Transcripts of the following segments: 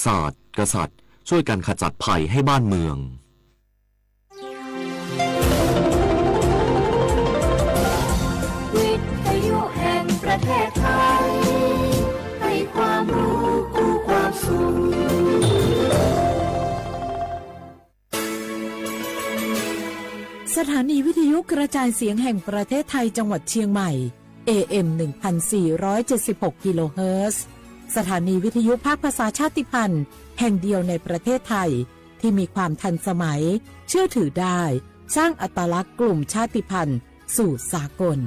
ศาสตร์กษัตริย์ช่วยกันขจัดภัยให้บ้านเมืองวิทยุแห่งประเทศไทยให้ความรู้คู่ความสุขสถานีวิทยุกระจายเสียงแห่งประเทศไทยจังหวัดเชียงใหม่ AM 1476 กิโลเฮิรตซ์สถานีวิทยุภาคภาษาชาติพันธุ์แห่งเดียวในประเทศไทยที่มีความทันสมัยเชื่อถือได้สร้างอัตลักษณ์กลุ่มชาติพันธุ์สู่สากล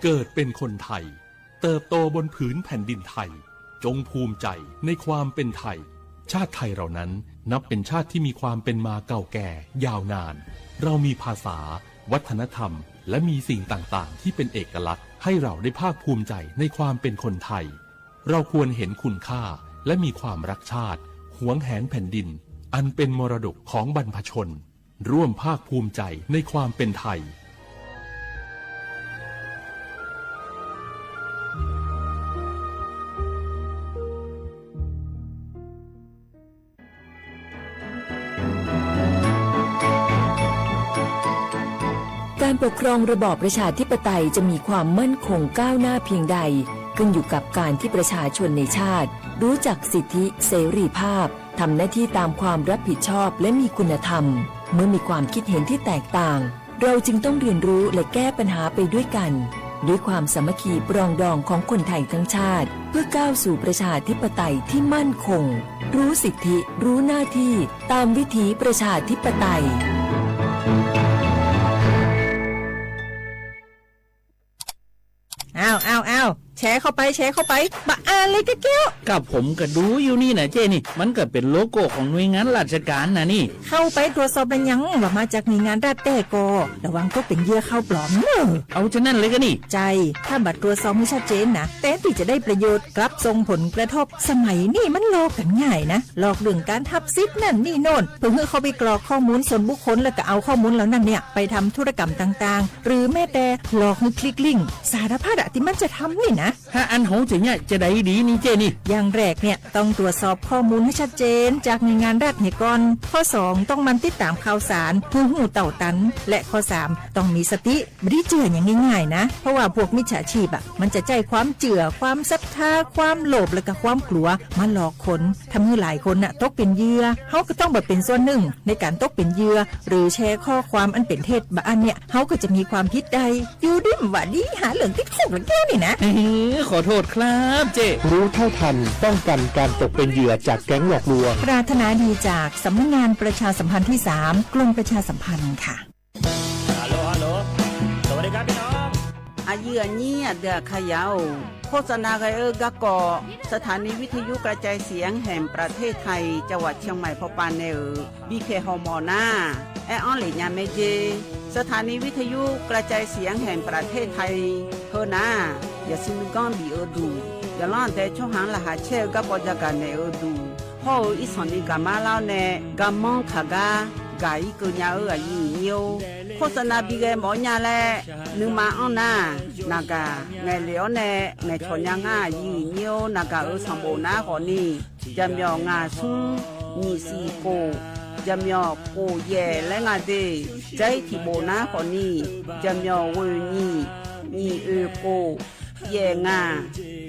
เกิดเป็นคนไทยเติบโตบนผืนแผ่นดินไทยจงภูมิใจในความเป็นไทยชาติไทยเรานั้นนับเป็นชาติที่มีความเป็นมาเก่าแก่ยาวนานเรามีภาษาวัฒนธรรมและมีสิ่งต่างๆที่เป็นเอกลักษณ์ให้เราได้ภาคภูมิใจในความเป็นคนไทยเราควรเห็นคุณค่าและมีความรักชาติหวงแหนแผ่นดินอันเป็นมรดกของบรรพชนร่วมภาคภูมิใจในความเป็นไทยการปกครองระบอบประชาธิปไตยจะมีความมั่นคงก้าวหน้าเพียงใดขึ้นอยู่กับการที่ประชาชนในชาติรู้จักสิทธิเสรีภาพทำหน้าที่ตามความรับผิดชอบและมีคุณธรรมเมื่อมีความคิดเห็นที่แตกต่างเราจึงต้องเรียนรู้และแก้ปัญหาไปด้วยกันด้วยความสามัคคีปรองดองของคนไทยทั้งชาติเพื่อก้าวสู่ประชาธิปไตยที่มั่นคงรู้สิทธิรู้หน้าที่ตามวิถีประชาธิปไตยอ้าวแชร์เข้าไปบะอ่านเลยแก้วกับผมก็ดูอยู่นี่นะเจนี่มันก็เป็นโลโก้ของหน่วยงานราชการนะนี่เข้าไปตรวจสอบเป็นยังว่ามาจากหน่วยงานราชแต่ก็ระวังก็เป็นเหยื่อเข้าปลอมเนอะเอาฉะนั้นเลยก็นี่ใจถ้าบัตรตรวจสอบไม่ชัดเจนนะแต่ที่จะได้ประโยชน์กลับส่งผลกระทบสมัยนี้มันหลอกกันง่ายนะหลอกเรื่องการทับซิปนั่นนี่โน่นเพื่อเขาไปกรอกข้อมูลส่วนบุคคลแล้วก็เอาข้อมูลเหล่านั้นเนี่ยไปทำธุรกรรมต่างๆหรือแม้แต่หลอกให้คลิกลิงก์สารพัดที่มันจะทำนี่นะถ้าอันของจะเนี่ยจะได้ดีนี่เจนี่อย่างแรกเนี่ยต้องตรวจสอบข้อมูลให้ชัดเจนจากหน่วยงานรัฐให้ก่อนข้อ2ต้องมันติดตามข่าวสารหูเต่าตันและข้อ3ต้องมีสติไม่ได้เจืออย่างง่ายๆนะเพราะว่าพวกมิจฉาชีพมันจะใจความเจือความศรัทธาความโลภและก็ความกลัวมาหลอกคนทำให้หลายคนตกเป็นเหยื่อเขาก็ต้องเป็นส่วนหนึ่งในการตกเป็นเหยื่อหรือแชร์ข้อความอันเป็นเท็จบางเนี่ยเขาก็จะมีความผิดใดอยู่ดิ้มว่าดีหาเหลืองติดคุกแค่นี่นะขอโทษครับเจรู้เท่าทันป้องกันการตกเป็นเหยื่อจากแก๊งหลอกลวงปรารถนาดีจากสำนักงานประชาสัมพันธ์ที่3กรมประชาสัมพันธ์ค่ะฮัลโหลสวัสดีครับพี่น้องอายุอันนี้เดือขยาวโฆษณาไกกะกอสถานีวิทยุกระจายเสียงแห่งประเทศไทยจังหวัดเชียงใหม่พอปานเนอบีเคฮอมอนาแอออนหลิญาเมเจสถานีวิทยุกระจายเสียงแห่งประเทศไทยเฮนาอย่าซิมก้อนบีเอดูอย่าล่อนแต่ช่วงหางละหาเชลกับปอจากกันเนอดูพ่ออีสอนนี่กามาเล่าเนกามองขากากาอีกุญญาอายุเนียวโฆษณาบีเกหมอญาแลนึงมาอ้อนนานากาไงเหลียวเนไงชอนยังอายุเนียวนากาสัมโบนาขอนี่จำยองาซุงนี่สีโกจำยอโกเย่และงาเดใจที่โบนาขอนี่จำยอเวนี่โกเย่งา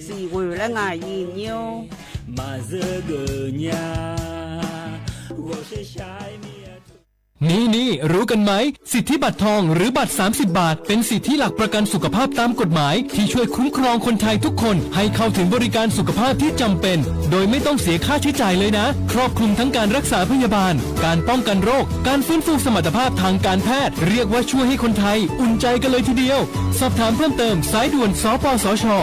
สีเวและงายีเนียวมาเจอเกญานี่รู้กันไหมสิทธิบัตรทองหรือบัตร30 บาทเป็นสิทธิหลักประกันสุขภาพตามกฎหมายที่ช่วยคุ้มครองคนไทยทุกคนให้เข้าถึงบริการสุขภาพที่จำเป็นโดยไม่ต้องเสียค่าใช้จ่ายเลยนะครอบคลุมทั้งการรักษาพยาบาลการป้องกันโรคการฟื้นฟูสมรรถภาพทางการแพทย์เรียกว่าช่วยให้คนไทยอุ่นใจกันเลยทีเดียวสอบถามเพิ่มเติมสายด่วนสปสช1330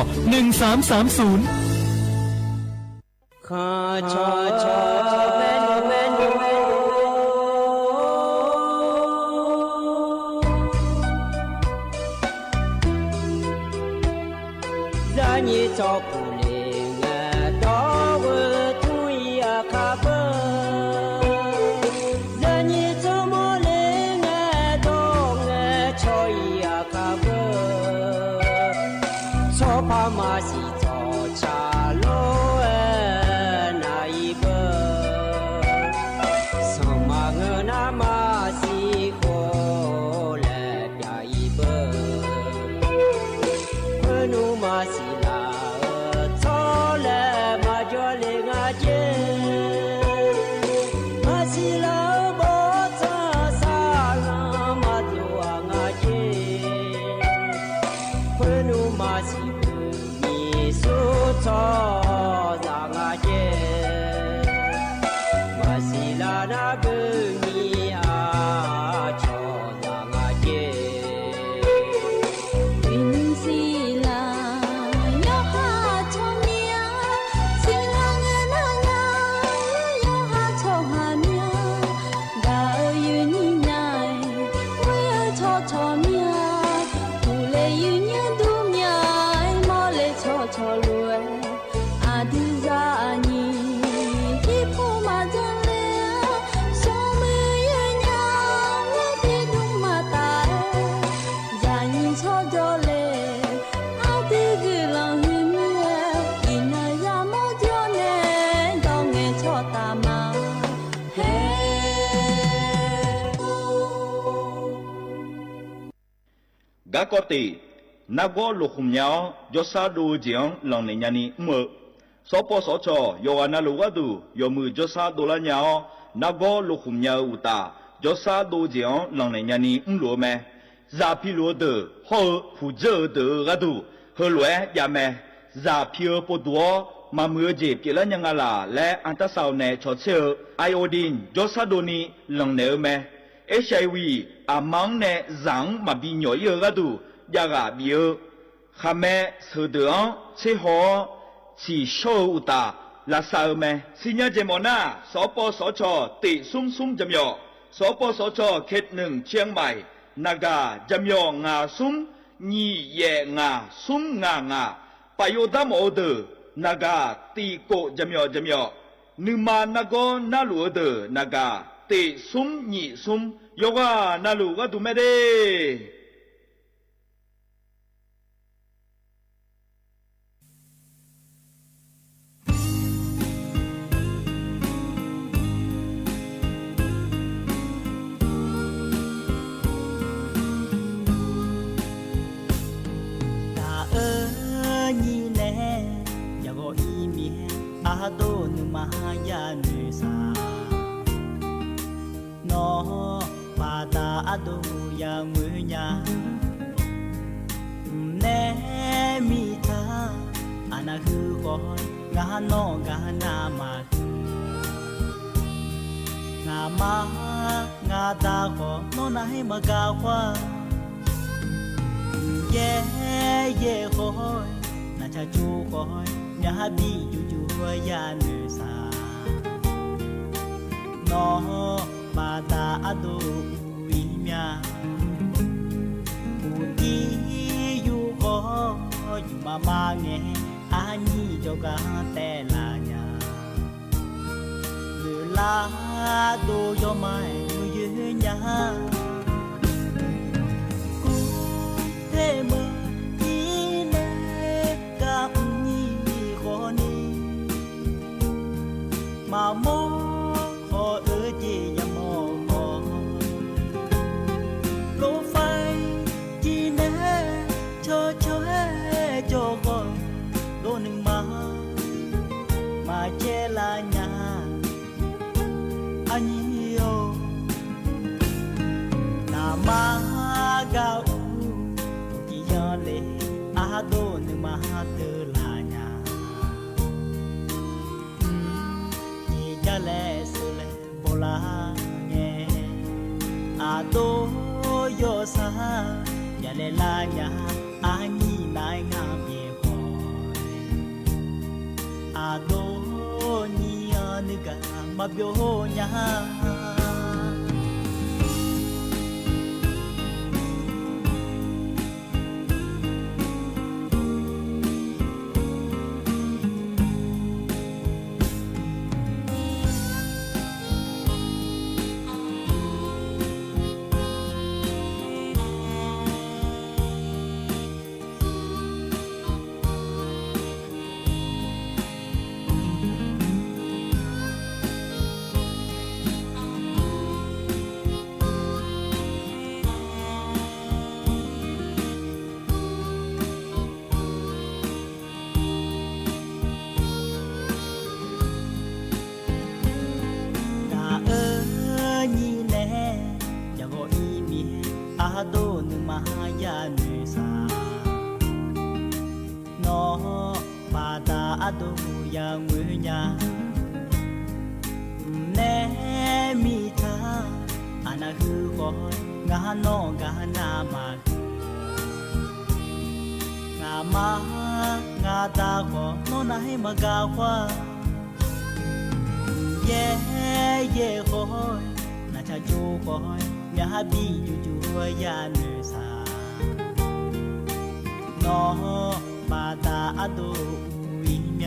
ขอชอเว้น你照顾灵啊，到我土呀卡不，让你怎么灵啊，错怕马西做茶路那一个，什么个那马西过来呀一个，可努马西啦错了马脚里个街，马西啦不错啥啦马就啊个街，可努马西。cho ra nga je masila na bumi a cho ra nga je Winsila yo ha cho mia sila nga na nga yo ha cho ha mia ga yu ni nyai we cho mia tu le yu nya du mia mo le cho lu gã có tỷ na go lục khum nhau do sa du jiang lòng này nhà ni mờ số po số cho yo ana lu ga du yo mu do sa do la nhau na go lục khum nhau uta do sa du jiang lòng này nhà ni lu me za pi lu de ho fu zhe de ga du he lue ya me za pi po duo mà mưa dịp chỉ là những là lẽ anh ta sau này cho chơi iodine do sa do ni lòng này me HIV among ne zang mà bị nhồi ở cái đủ, ya ga bị ở, hà mẹ sự đường chỉ họ chỉ sâu ta là sao mẹ, xin nhớ cho món na, số po số cho tỷ sum sum chấm nhỏ, số po số cho kết nương chiang mày, naga chấm nhỏ ngà sum, nhị ye ngà sum ngà, payoda mồ tử, naga tỷ cổ chấm nhỏ, numa nago na lúa tử, naga tỷ sum nhị sum. Yoga na lu ga tu me de ta ni ne ya go i mi a do nu ma ya nu sa no ta ado ya munya ne mi ta ana hu ko ga no ga na ma nga ma nga ta ko no na he ma ga kwa ye ko na cha chu ko ya bi chu ya nu sa no ma ta ado nya uti yu ko yu mama nghe ani cho ga te la nya người la do yo mai yu nya ku te mơ ni ne ga ni ko ni mà mo ko ơ ji ya mo cho con đôi nâng mà che là nhà anh yêu na ma gạo chỉ do lệ đôi nâng mà từ là nhà chỉ cho lệ sự lệ bồ la nghe đôi yo sa ya lệ là nhà anh nai ngam ye boy ado ni aniga mabyo nya အတုရငွေညာနဲမိသာအနာဟုခေါ်ငါနောငါနာမငါမငါတာခေါ်နောနိုင်မကာခွာ耶耶吼，那cha就吼，呀比就就呀女啥，喏马达阿都乌伊面，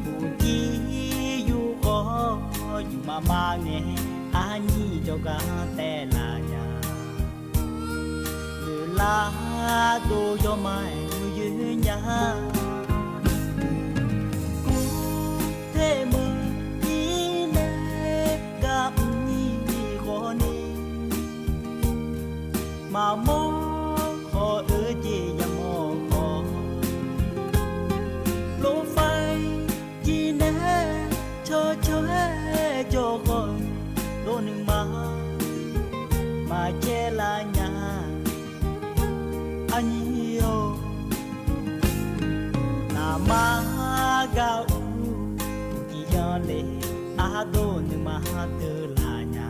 不地有吼，有妈妈呢，阿你就讲带来呀，有啦都要买有呀。mà mô khó ở gì nhà mô khó lỗ phai chỉ nè cho khỏi lỗ nừng mà che là nhà anh yêu là ma gạo chỉ cho lệ đô nừng mà từ là nhà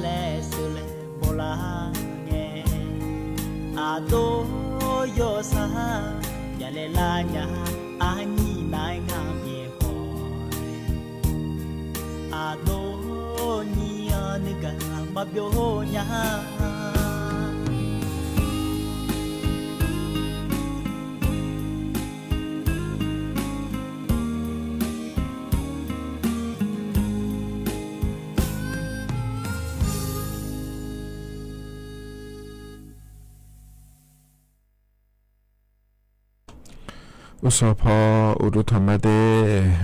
lẽ sự lẽ bồ la nghe đô yo sa ya lẽ la nhà ni nai ngam ye hỏi đô ni ni ga ma bio nhàอุสพออุรุธรรมเด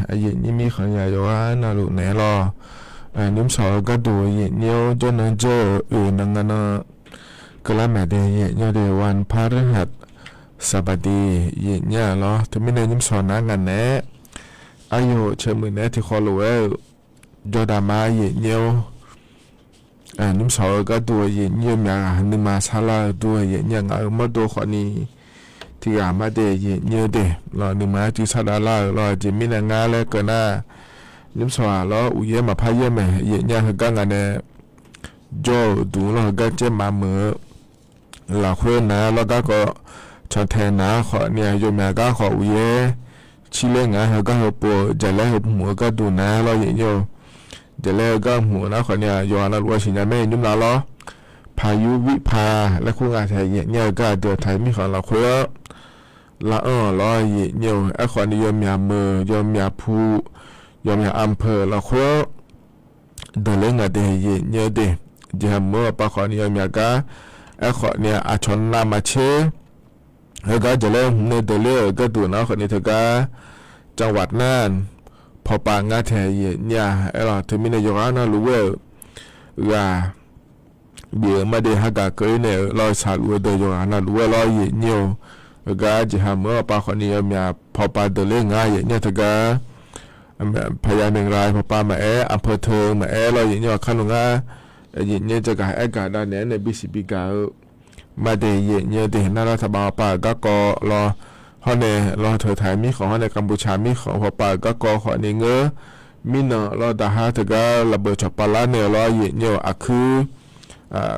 อายุนี้มีขันยาโยอานาลุเนลอนิมสอก็ดูเย็นเนียวจนเจอนังกันกลาแม่เดเย็นเนียวเดวันพฤหัสบดีเย็นเนี่ยลอถึงไม่ได้นิมสอนังกันแน่อายุเชื่อมือแน่ที่คอลูเอจดามาเย็นเนียวนิมสอก็ดูเย็นเนียวมีอะไรนิมาซาลาดูเย็นเนี่ยเอามาดูขอนี้ที่อามาเดยเยเดรอหนึ่งมาที่ซาดาลารอจิมินงาและเกินหน้านิมสวาล้ออุเยมาพายเยมเยเนี่ยคือกันเนี่ยโจดูแล้วก็เจมาเมื่อหลักเพื่อนนะแล้วก็ชนแทนนะขอเนี่ยโยมก็ขออุเยชิเลงาก็หัวปูจะเล่หัวหมูก็ดูนะเราเยโยจะเล่ก็หมูนะขอเนี่ยโยนรัวชิญาแม่นิมลาล้อพายุวิภาและคู่งานไทยเนี่ยก็เดือดไทยมีของเราเพื่อละร้อยเนียวไอ้คนยอมยามือยอมยาผู้ยอมยาอำเภอละคนเดินเล่นเดียเนียวเดียเดี๋ยวเมื่อปะคนยอมยากาไอ้คนเนี่ยอาชนนามาเชแล้วก็จะเล่นในเดลี่ก็ดูนะคนนี้เถอะก็จังหวัดน่านพอปางงาแทยเนี่ยไอ้เราถึงมีนายกนะรู้ว่าเบียมาเดียฮักกะเกยเนี่ยลอยสาลัวเดียวนะรู้ว่าลอยเนียวก็จะหาเมื่อปาคนนี้มีพอปาเดินเล่นง่ายอย่างเงี้ยถ้าก็พยายามเมืองรายพอปามาอำเภอเทิงมาเราอย่างเงี้ยขั้นลงอ่ะอย่างเงี้ยจะก็ให้การด้านนี้ในบิสิบิกามาเดียอย่างเงี้ยเดี๋ยวน่ารัฐบาลปาก็รอเขาเนี่ยรอเธอไทยมีของเขาในกัมพูชามีของพอปาก็ขอในเงื้อมีเนาะรอดาฮะถ้าก็ระเบิดจับปลาเนี่ยรออย่างเงี้ยอ่ะคือ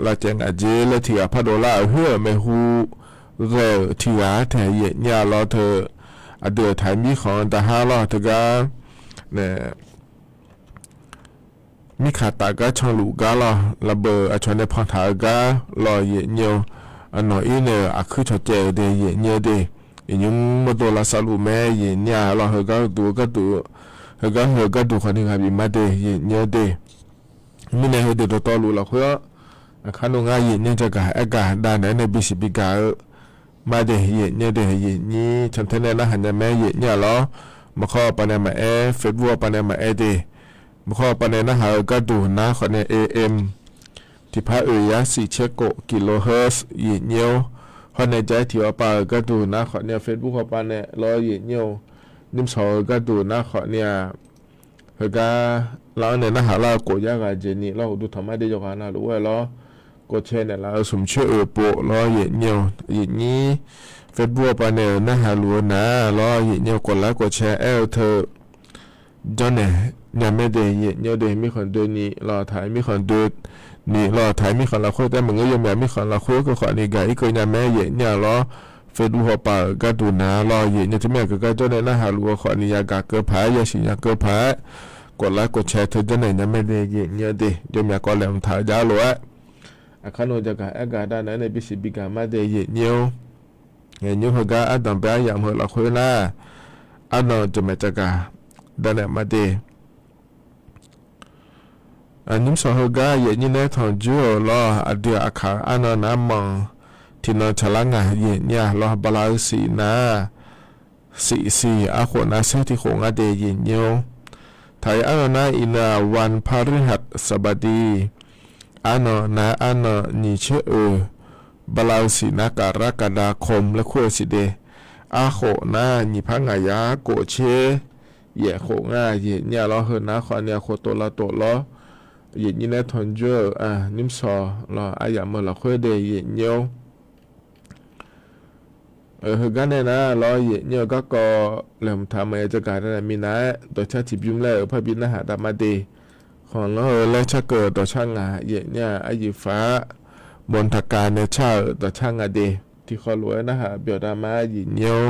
เราเจงอาเจและที่พัดโดล่าเฮือไม่ฮูเรที่ร้านแถเย็นยาล้อเธอเดือดไทยมีของแต่ห้าล้อเธอก็เนี่ยมีขาตาก็ช่างลูกก็ล้อระเบิดชนในพรถาก็ล้อเย็นเนียวหน่อยเนี่ยคือชดเจเดียเย็นเนียวเดียยังมาตัวละสรุปแม่เย็นยาล้อเธอก็ดูเธอก็ดูคนที่ขับบินมาเดียเย็นเนียวเดียมีในเฮเดตัวต่อรู้ละเพื่อขั้นลงง่ายเย็นเนี่ยจะกะอากาศด้านไหนในบิสิบิกามาเดียเย็นเนี่ยเดียเย็นนี่ฉันเท่านั้นนะหันจะแม่เย็นเนี่ยล้อมาข้อปนมาเฟซบุ๊กปนมาเดีมาข้อปนนะหาก็ดูนะคนในAM ที่พระยะ4เชโกกิโลเฮิรตซ์เย็นเนียวคนในใจที่ว่าปาก็ดูนะคนในเฟซบุ๊กปนล้อเย็นเนียวนิมสอก็ดูนะคนเนี่ยเฮก็เราเนี่ยนะหาเราโกยากาเจนี่เราดูธรรมะได้ยกหานะรู้ว่าล้อ กดแชร์เนี่ยเราสมเชื่อโปล้อเหยียดเนียวเหยียดนี้เฟซบุ๊กปาเนี่ยน่าหาลัวนะล้อเหยียดเนียวกดไลค์กดแชร์เธอจนเนี่ยยังไม่ได้เหยียดเนียวเดมีคนดูนี่รอถ่ายมีคนดูนี่รอถ่ายมีคนละคุยแต่มึงก็ยังแบบมีคนละคุยก็ขอนี่ไงก็ยังแม่เหยียดเนี่ยล้อเฟซบุ๊กปาก็ดูนะรอเหยียดเนี่ยที่แม่ก็จนเนี่ยน่าหาลัวขอนี่ยากาเกิดผายยาสิยาเกิดผายกดไลค์กดแชร์เธอจนเนี่ยยังไม่ได้เหยียดเนี่ยดิเดี๋ยวแม่ก็แล้วถ่ายยาลัวอาคารโนจักรอากาศด้านนั้นในบิสิบิกามาเดยเนียวเงี้ยยูฮกาอันดับไปยามหัวละคุยละอันนจะมาจักรด้านนั้นมาเดอันนี้สองฮกาเยนี่เนทอนจูล้ออดีอาคาอันนั้นน้ำมังที่นอนฉลางาเยนี่ล้อบลาสีนาสีอาขวนาเซที่ของอเดยเนียวไทยอันนั้นอินาวันพฤหัสบดีอันนะอันนิเชบลาวสินาการกฎาคมและขั้วสิเดอาโขนานิพังายาโกเชเย่โขงาเย่เนี่ยเราเหินนะขอเนี่ยโคตัวละตัวล้อเย่นี่นะทอนเจอนิมซอรออายามเราขั้วเดเย่เนียวกันเนี่ยนะรอเย่เนี่ยก็เริ่มทำมาจะการนั้นมีนะตัวชาติบิมแล้วพระบินนะหาดามาเดของเราและชาเกิดต่อช่างเย่เนี่ยอายุฟ้าบนทการในชาต่อช่างเดที่เขารวยนะฮะเบียดามาหยินเนียว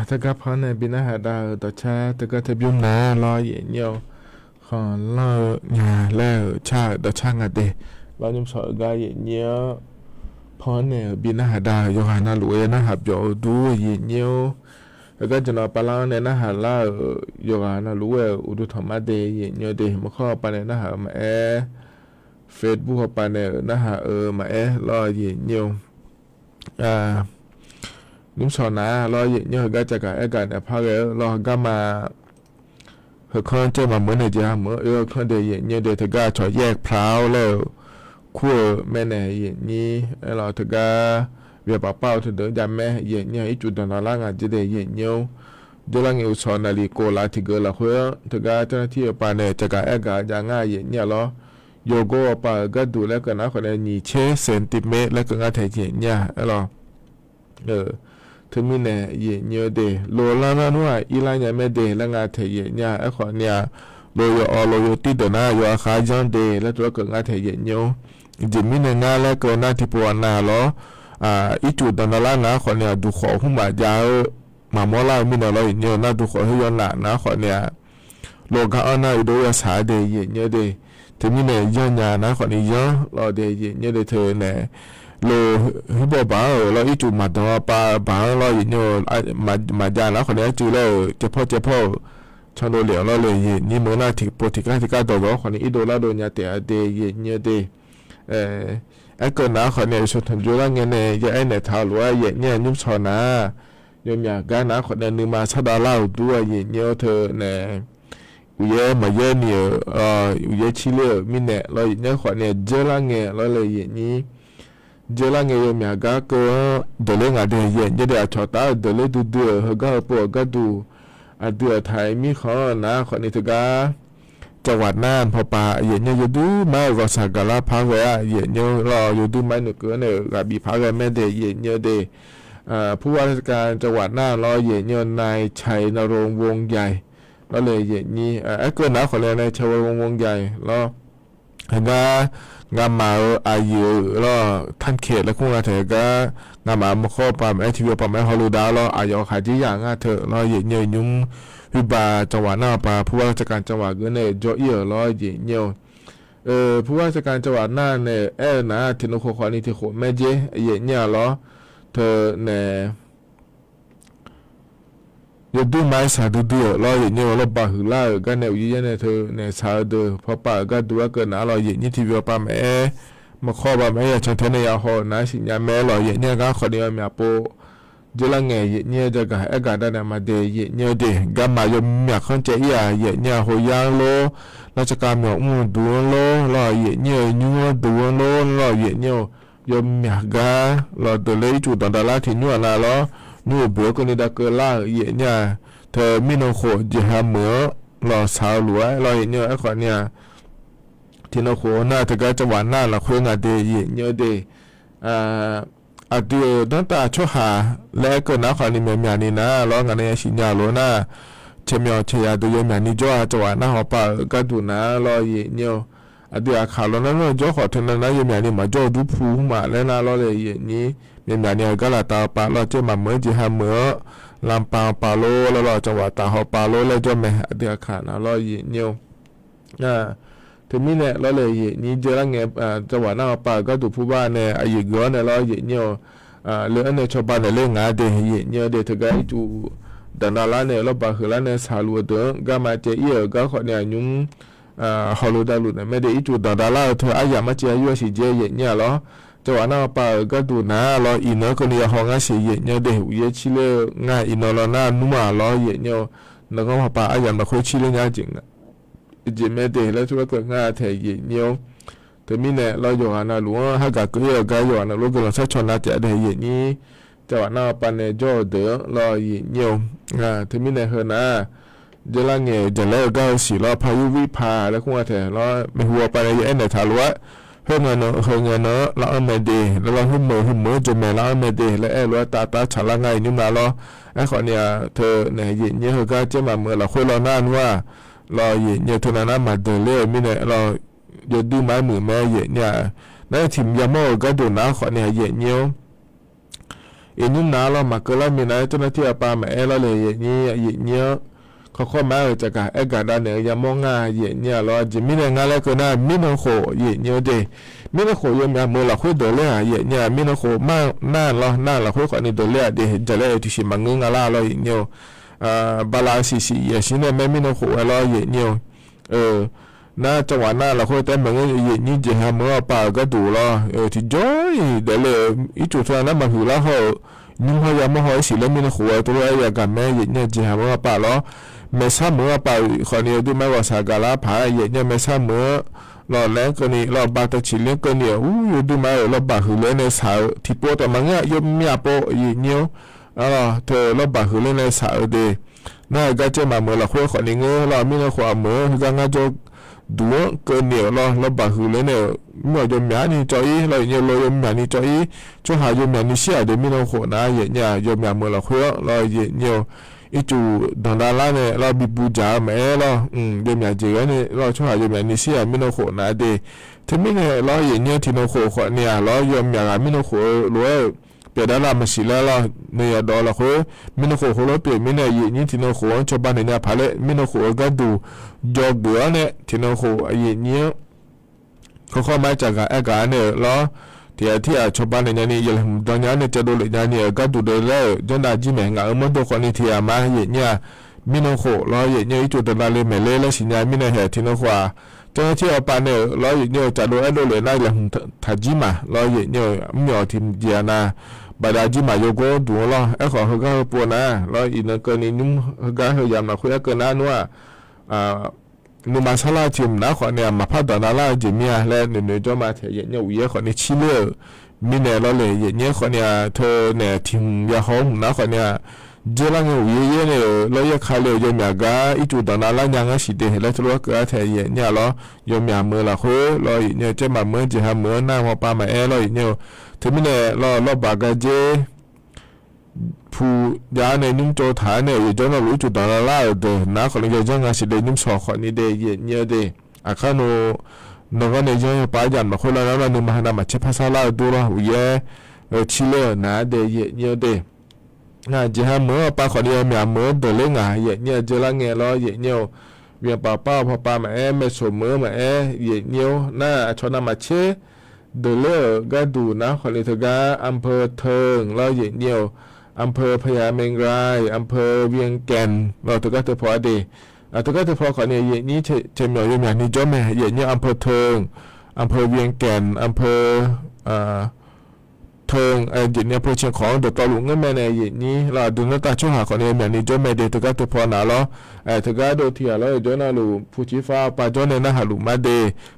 ถ้าก็พอในบินหาดาวต่อชาถ้าก็ทะบิมนารอเย็นเยียวขอเล่างาแล้วชาต่อช่างเดเรายุ่มสอก็เย็นเยียวพอเนี่ยบินหาดาวโยหานาลุเอนะหับโยดูเย็นเยียวแล้วก็จะนอปลาเนี่ยนะหาล่าโยหานาลุเออุดุธรรมะเดเย็นเยียวเดมาข้อไปเนี่ยนะหามาเฟซบุ๊กไปเนี่ยนะหามารอเย็นเยียวนุ่มสอนนะรอเย็นเยียวก็จะกับกันเนี่ยพาเลยรอก็มาเขาเจอมาเหมือนในจ้าเหมือนเขาเดียเย็นเยียวเดถึงก็ชอแยกพร้าวแล้วคู่แม่เนี่ยเย็นนี้เราถึงก็เวียบเป้าถึงเดินยามแม่เย็นเยียวอีจุดตอนนั้นงานจะได้เย็นเยียวเดี๋ยวเราเงี้ยสอนนาฬิกาลาถึงก็ละหัวถึงก็เจ้าหน้าที่ไปเนี่ยจะกับกันอย่างง่ายเย็นเยียวล้อโยโก้ไปก็ดูแล้วก็นะคนนี้2เซนติเมตรแล้วก็งานถ่ายเย็นเนี่ยเราถึงมีเนี่ยเย็นเยียวเดโลลานานัวอีไลน์เนี่ยไม่เดแล้วงานถ่ายเย็นเนี่ยคนเนี่ยโลโยโลโยติดนะโยอาคาจันเดแล้วตัวก็งานถ่ายเย็นเยียวจิมีเนี่ยงานแล้วก็น่าที่ปวดนาล้ออีจุดตอนนั้นนะคนเนี่ยดูขอหุ่มบาดยาวมาโมล่ามีเนี่ยเราเย็นเยียวน่าดูขอให้ย้อนหลังนะคนเนี่ยโลกาอันน่าดูยาสาเดเย็นเยียวเดถึงมีเนี่ยย้อนยานะคนนี้ย้อนเราเดเย็นเยียวเดเธอเนี่ยโลฮิบบ้าเราอีจุมาตัวปาบ้าเราเย็นเยียวมาจานะคนนี้จูแล้วเจ้าพ่อชนโดเหลียวเราเลยเย็นนี่เมื่อน่าถึงโปรติก้าตัวเราคนนี้อีโดลาโดนยาเตะเดเย็นเยียวเดเกิดนะคนเนี่ยชดถึงจุดละเงี้ยเนี่ยจะไอ้เนี่ยท้าหรือว่าเย็นเนี่ยนุ่มชอนะยมอยากกันนะคนเนี่ยนึงมาชดาเล่าด้วยเย็นเนี่ยเธอเนี่ยอุยมาเยอะเนี่ยอุยชิเลมิเนี่ยเราเนี่ยคนเนี่ยเจละเงี้ยเราเลยเย็นนี้เจละเงี้ยยมอยากกันก็เดินงานเดียเย็นจะได้ชดตาเดินดูเดือดก็ปวดก็ดูเดือดไทยมีข้อนะคนนี้ถึงกันจังหวัดน่านพอป่าเย็นเนี่ยอยู่ดูไม่ก็สักการะพักไว้เย็นเนี่ยรออยู่ดูไม่หนุกเกินเนี่ยกับบีพักไว้แม่เดเย็นเนี่ยเดผู้ว่าราชการจังหวัดน่านรอเย็นเนี่ยนายชัยนรงค์วงใหญ่แล้วเลยเย็นนี้เกินนะขอเลยนายชัยวงใหญ่แล้วเห็นว่างานมาอายุแล้วท่านเขตแล้วคงอาเถอะก็งานมามาข้อปั๊มทีวีปั๊มฮอลลูดาแล้วอายุขายที่อย่างเถอะแล้วเย็นเนี่ยยุ่งวิบาจังหวัดน่านปาผู้ว่าราชการจังหวัดก็เนี่ยจ่อเอี่ยร้อยเย็นเนี่ยผู้ว่าราชการจังหวัดน่านเนี่ยนะที่นครขวานี่ที่โขแม่เจเย็นเนี่ยล้อเธอเนี่ยยดูไม้สาดูเดือล้อเย็นเนี่ยล้อบาหือล่าก็เนี่ยยี่เนี่ยเธอเนี่ยสาเดือพอป่าก็ดูว่าเกินนะล้อเย็นนี่ทีวีปั๊มมาข้อปั๊มฉันเทนยาหอนะสิญญาแม่ล้อเย็นเนี่ยก็ขอเนี่ยมีโปเจลังเงยเนี่ยจะกับกันได้มาเดยเนี่ยเดกัมมายมอยากขันเจียเนี่ยหัวยางโลราชการมีอุ้มดูโลรอเนี่ยยัวดูโลรอเนี่ยยมอยากการอเดเลยจุดตอนดาราที่ยัวน่ะล้อยัวเบื่อคนนี้ได้เกิดล่าเนี่ยเธอไม่นโคจะหาเหมือรอสาวหลวยรอเนี่ยไอ้คนเนี่ยที่นโคน่าจะก็จังหวัดน่าละคุยงานเดยเนี่ยเดเดี๋ยวตั้งแต่ช่วงหาแล้วก็นักข่าวนี่มีอย่างนี้นะร้องกันในสิญญาโลนะเชี่ยวเชียร์ดูยังอย่างนี้จ้าจังหวะน่าหัวป่าก็ดูนะรอเย็นเนี่ยเดี๋ยวข่าวแล้วนั่นจ้าขอถึงนั้นนะยังอย่างนี้มาจ้าดูผู้มาแล้วนะรอเลยเย็นนี้ยังอย่างนี้ก็ละตาป่าเราจะมาเหมือนจะหาเหมือลำปางป่าโลแล้วเราจังหวะตาหัวป่าโลแล้วจ้าแม่เดี๋ยวข่าวนะรอเย็นเนี่ยถึงมีเนี่ยเราเลยนี่เจอแล้วไงจังหวะหน้าป่าก็ดูผู้บ้านเนี่ยอายุเยอะเนี่ยเราเย็นเนี่ยเรื่องเนี่ยชาวบ้านเนี่ยเรื่องงานเดี๋ยวเย็นเนี่ยเดี๋ยวถึงก็จูดันดาราเนี่ยเราป่าคือแล้วเนี่ยสาลัวเด้อก็มาเจอก็ขอเนี่ยยุ่งฮอลลูดาลุเนี่ยไม่ได้จูดันดาราเธออายุมาเจออยู่สิเจอเย็นเนี่ยเหรอจังหวะหน้าป่าก็ดูนะเราอินเนอร์คนนี้ห้องอาศัยเย็นเนี่ยเดี๋ยวเย็นชิเลง่ายอินเนอร์เราหน้านุ่มเราเย็นเนี่ยแล้วก็ป่าอายุมาคุยชิเลง่ายจริงนะจิเมเดแล้วช่วยกันง่ายแทนเย็นเนี่ยแต่มีเนี่ยเราอยู่นะหลวงฮักกะก็อยู่กันอยู่นะลูกก็เราใช้ชนนะจะได้เย็นนี้จังหวะหน้าปันเนี่ยจ่อเดือเราเย็นเนี่ยแต่มีเนี่ยเฮนะเดี๋ยวละเงี้ยจะแล้วก็สิเราพายุวิภาแล้วคงว่าแต่เราไม่หัวไปในเอ็นเนี่ยถามว่าเฮืองเงินเราเอาไม่ดีแล้วเราหุ่มมือจนแม่เราเอาไม่ดีแล้วเราตาฉลาดไงนี่มาเราไอ้คนเนี่ยเธอเนี่ยเย็นเนี่ยเฮก็จะมาเมื่อเราคุยเรานานว่ารอเย็นเนี่ยทุนนั้นมาเดินเล่ไม่เนี่ยเราจะดูไม้มือแม่เย็นเนี่ยนั่นถิ่มยาโม่ก็ดูนะขอเนี่ยเย็นเนี่ย นุ่มนาเรามาเกล้ามีนะเจ้าหน้าที่ป่าแม่เราเลยอย่างนี้อย่างเงี้ยเขาเข้ามาจากการเอกาด้านเนี่ยยังมองง่ายอย่างเงี้ยเราจะมีเนี่ยงานแล้วก็น่ามีน้องโขอย่างเงี้ยเดมีน้องโขยังมีมือเราคุยโดเล่อย่างเงี้ยมีน้องโขมากน่าเราคุยคนนี้โดเล่เดจะเล่ที่ชิมังงงาลาเราอย่างเงี้ยบาลาซีอย่างชิ้นเนี่ยไม่มีน้องโขเราอย่างเงี้ยน่าจังหวะน่าเราคุยแต่เหมือนอย่างนี้จะหามือป่าก็ดูเราที่จ้อยเดี๋ยวเลยอีจุดนั้นมาหูแล้วเขานุ่มเขายังไม่หอยสิแล้วมีน้องโขตัวอย่างกันแม่อย่างเงี้ยจะหามือป่าเราไม่ทราบมือป่าคนนี้ดูไม่ว่าสากาลาผาอย่างเงี้ยไม่ทราบมือเราแรงกันนี่เราบาดตะชิเลี้ยงกันเนี่ยดูมาเราบาดหือเลยในสาวที่ปวดแต่มันเงี้ยยมเมียปวดอย่างเงี้ยเธอเราบาดหือเลยในสาวเดน่าก็จะมาเมื่อเราคุยคนนี้เงี้ยเรามีเราขวามือก็งั้นจะดูกันเนี่ยเราบาดหือเลยเนี่ยเมื่อยมเมียนี่จอยเราเนี่ยเรายมเมียนี่จอยจะหายมเมียนี่เสียเดี๋ยวมีเราขวานะอย่างเงี้ยยมเมียเมื่อเราคุยเราอย่างเงี้ยอีจูดังดาราเนี่ยเราบิบูจ่าแม่เราเดี๋ยวมีเจอเนี่ยเราช่วยเดี๋ยวมีนิสัยไม่น้องโขนะเดที่ไม่เนี่ยเราอย่างเงี้ยที่น้องโขคนเนี่ยเรายอมอย่างไม่น้องโขรวยเปลี่ยนดารามาสิแล้วเราเนี่ยดอเราคือไม่น้องโขเราเปลี่ยนไม่เนี่ยอย่างนี้ที่น้องโขชาวบ้านเนี่ยพาเลยไม่น้องโขก็ดูจอกเดือเนี่ยที่น้องโขอย่างเงี้ยเขาเข้ามาจากการเนี่ยเราที่ชาวบ้านเนี่ยนี่ยังตอนนี้เนี่ยจะดูเลยเนี่ยก็ดูได้แล้วจนได้จีแมงมันตัวคนนี้ที่มาอย่างเงี้ยมีน้องโขเราอย่างเงี้ยจุดตลาดเลยไม่เล่แล้วสิญญามีในเหตุที่น้องขวาจนที่เอาไปเนี่ยเราอย่างเงี้ยจะดูได้เลยน่าจะทัดจีมาเราอย่างเงี้ยมีเอาทีมเดียนะบาดาจีมาโยโก้ดูเราขอเขาก็ปวดนะเราอีกนั่นก็นี่นุ่มเขาก็พยายามมาคุยกันนะว่านุมาซาลาจิมนะคนเนี่ยมาพัฒนาลาจิมีอะไรเนี่ยจะมาเทียนเนี่ยวิคนนี้ชิลเลอร์มีเนี่ยเราเลยเนี่ยคนเนี่ยเธอเนี่ยทีมยาหงนะคนเนี่ยเจริญวิเนี่ยเราอยากขายเลยยมยากาอีจุดนั้นละยังสิเดแล้วตัวก็เทียนเนี่ยเรายมยามือละคุยเราเนี่ยจะมาเมื่อจะหาเมื่อหน้ามาปามาเราเนี่ยถึงมีเนี่ยเราบากาเจผู้ยาในนุ่มโจฐานเนี่ยอยู่จนเรารู้จุดตอนละเดนะคนนี้จะงานสิเดนุ่มสอคนนี้เดเนี่ยเดอาคาโนนก็ในยังป้ายันมาคนละนั้นนุ่มมาหน้ามาเชภาษาลาวดูเราหูเย่ชิเลนะเดเนี่ยเดงานจะหาเมื่อป้าคนนี้มีเมื่อเดเลยงานเนี่ยจะละเงี้ยเราเนี่ยเวียนป้าพอป้ามาไม่สมเมื่อมาเนี่ยน่าชนมาเชเดเลยก็ดูนะคนนี้เถอะก็อำเภอเทิงเราเนี่ยอำเภอพญาเมงรายอำเภอเวียงแก่นเราตะกัตพอดีตะกัตพอขอเนี่ยอย่างนี้เช่นอย่างนี้จ้าแม่อย่างนี้อำเภอเทิงอำเภอเวียงแก่นอำเภอเทิงอย่างนี้อำเภอเชียงของเดือดตอหลุงเงินแม่ในอย่างนี้เราดูหน้าตาช่วงหาขอเนี่ยอย่างนี้จ้าแม่เดือดตะกัตพอหนาล้อตะกัตโดเทียแล้วจ้าหน้าลูผู้ชี้ฟ้าป่าจ้าในหน้าหาลุมาเด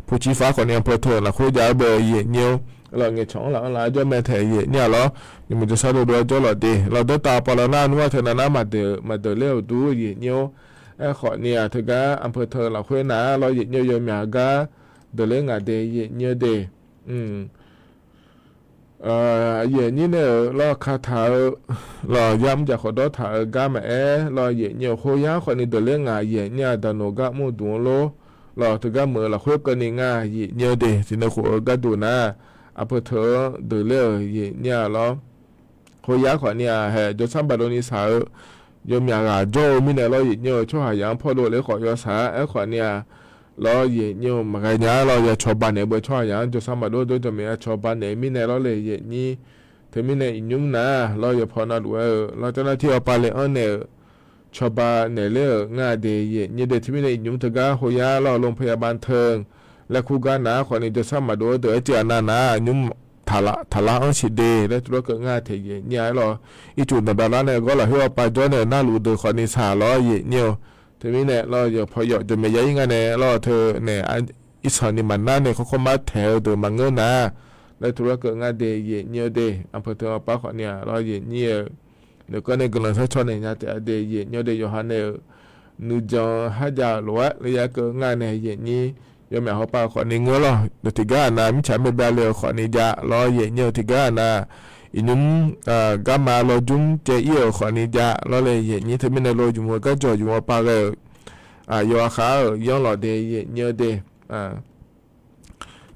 ผู้ชี้ฟ้าขอเนี่ยอำเภอเทิงเราคุยยาเบอร์อย่างนี้เราเงี้ยช่องเราอะไรจ้าแม่แถวเนี่ยเรายังมันจะสะดวกด้วยจ้าเราดีเราได้ตาปลาหน้านัวเธอหน้ามาเดเลี้ยวดูเนี่ยขอเนี่ยเธอก็อำเภอเธอเราคุยนะเราเนี่ยยมยาก็เดเลี้ยงเดเนี่ยเดเนี่ยเราคาถาเราย้ำจากขอดถาก้ามาเราเนี่ยโคยาคนนี้เดเลี้ยงเนี่ยดานกะมูดูโลเราเธอก็เมื่อเราคุยกันง่ายเนี่ยเดสินะขอก็ดูนะอำเภอเธอเดเลี้ยเนี่ยเราโคยาคนเนี่ยจะซ้ำบาโดนิสายมยากาโจมิเนี่ยเราเนี่ยช่วยหายังพอโดเลยขอยาสาขอเนี่ยเราเนี่ยมาไงเนี่ยเราจะชอบบ้านเนี่ยบ่ช่วยยังจะซ้ำบาโดโดจะมีชอบบ้านเนี่ยมิเนี่ยเราเลยนี่ถึงมิเนี่ยยุ่งนะเราจะพอนัดว่าเราจะน่าที่เอาไปเลยเนี่ยชอบบ้านเนี่ยเลยง่ายดีเนี่ยเด็กที่มิเนี่ยยุ่งถึงก็โคยาเราโรงพยาบาลเทิงและคู่กันนะคนนี้จะซ้ำบาโดเดี๋ยวเจ้านายุ่งทาละอันสิเดแล้วตัวก็ง่ายเทียเนี่ยหรออีจุดในบ้านเนี่ยก็เราเห็นว่าไปจนเนี่ยน่ารู้โดยคนนี้สาล้อเนี่ยทีนี้เนี่ยเราจะพอหยอดจะไม่ย้ายยังไงเนี่ยเราเธอเนี่ยอีสานนี่มันน่าเนี่ยเขาเข้ามาแถวโดยมังเงินนะแล้วตัวก็ง่ายเดเนี่ยเดอำเภอเธอป้าคนเนี่ยเราเนี่ยเดี๋ยวก็ในกลุ่มชนเนี่ยแต่เดเนี่ยเดอยู่หันเนี่ยนึกจะให้ยาหรือว่าระยะก็ง่ายเนี่ยนี่ยามเขาป้าขอนี้เงื้อหรอเดี๋ยวที่ก้านะมิฉันไม่แบลเลยขอนี้จะรอเนี่ยที่ก้านะอีนุ่มก็มารอจุ้มเจียวขอนี้จะรอเลยเนี่ยที่ไม่ได้รอจุ้มก็จ่อจุ้มป้าเลยยอขาย้อนหล่อเดเนี่ยเด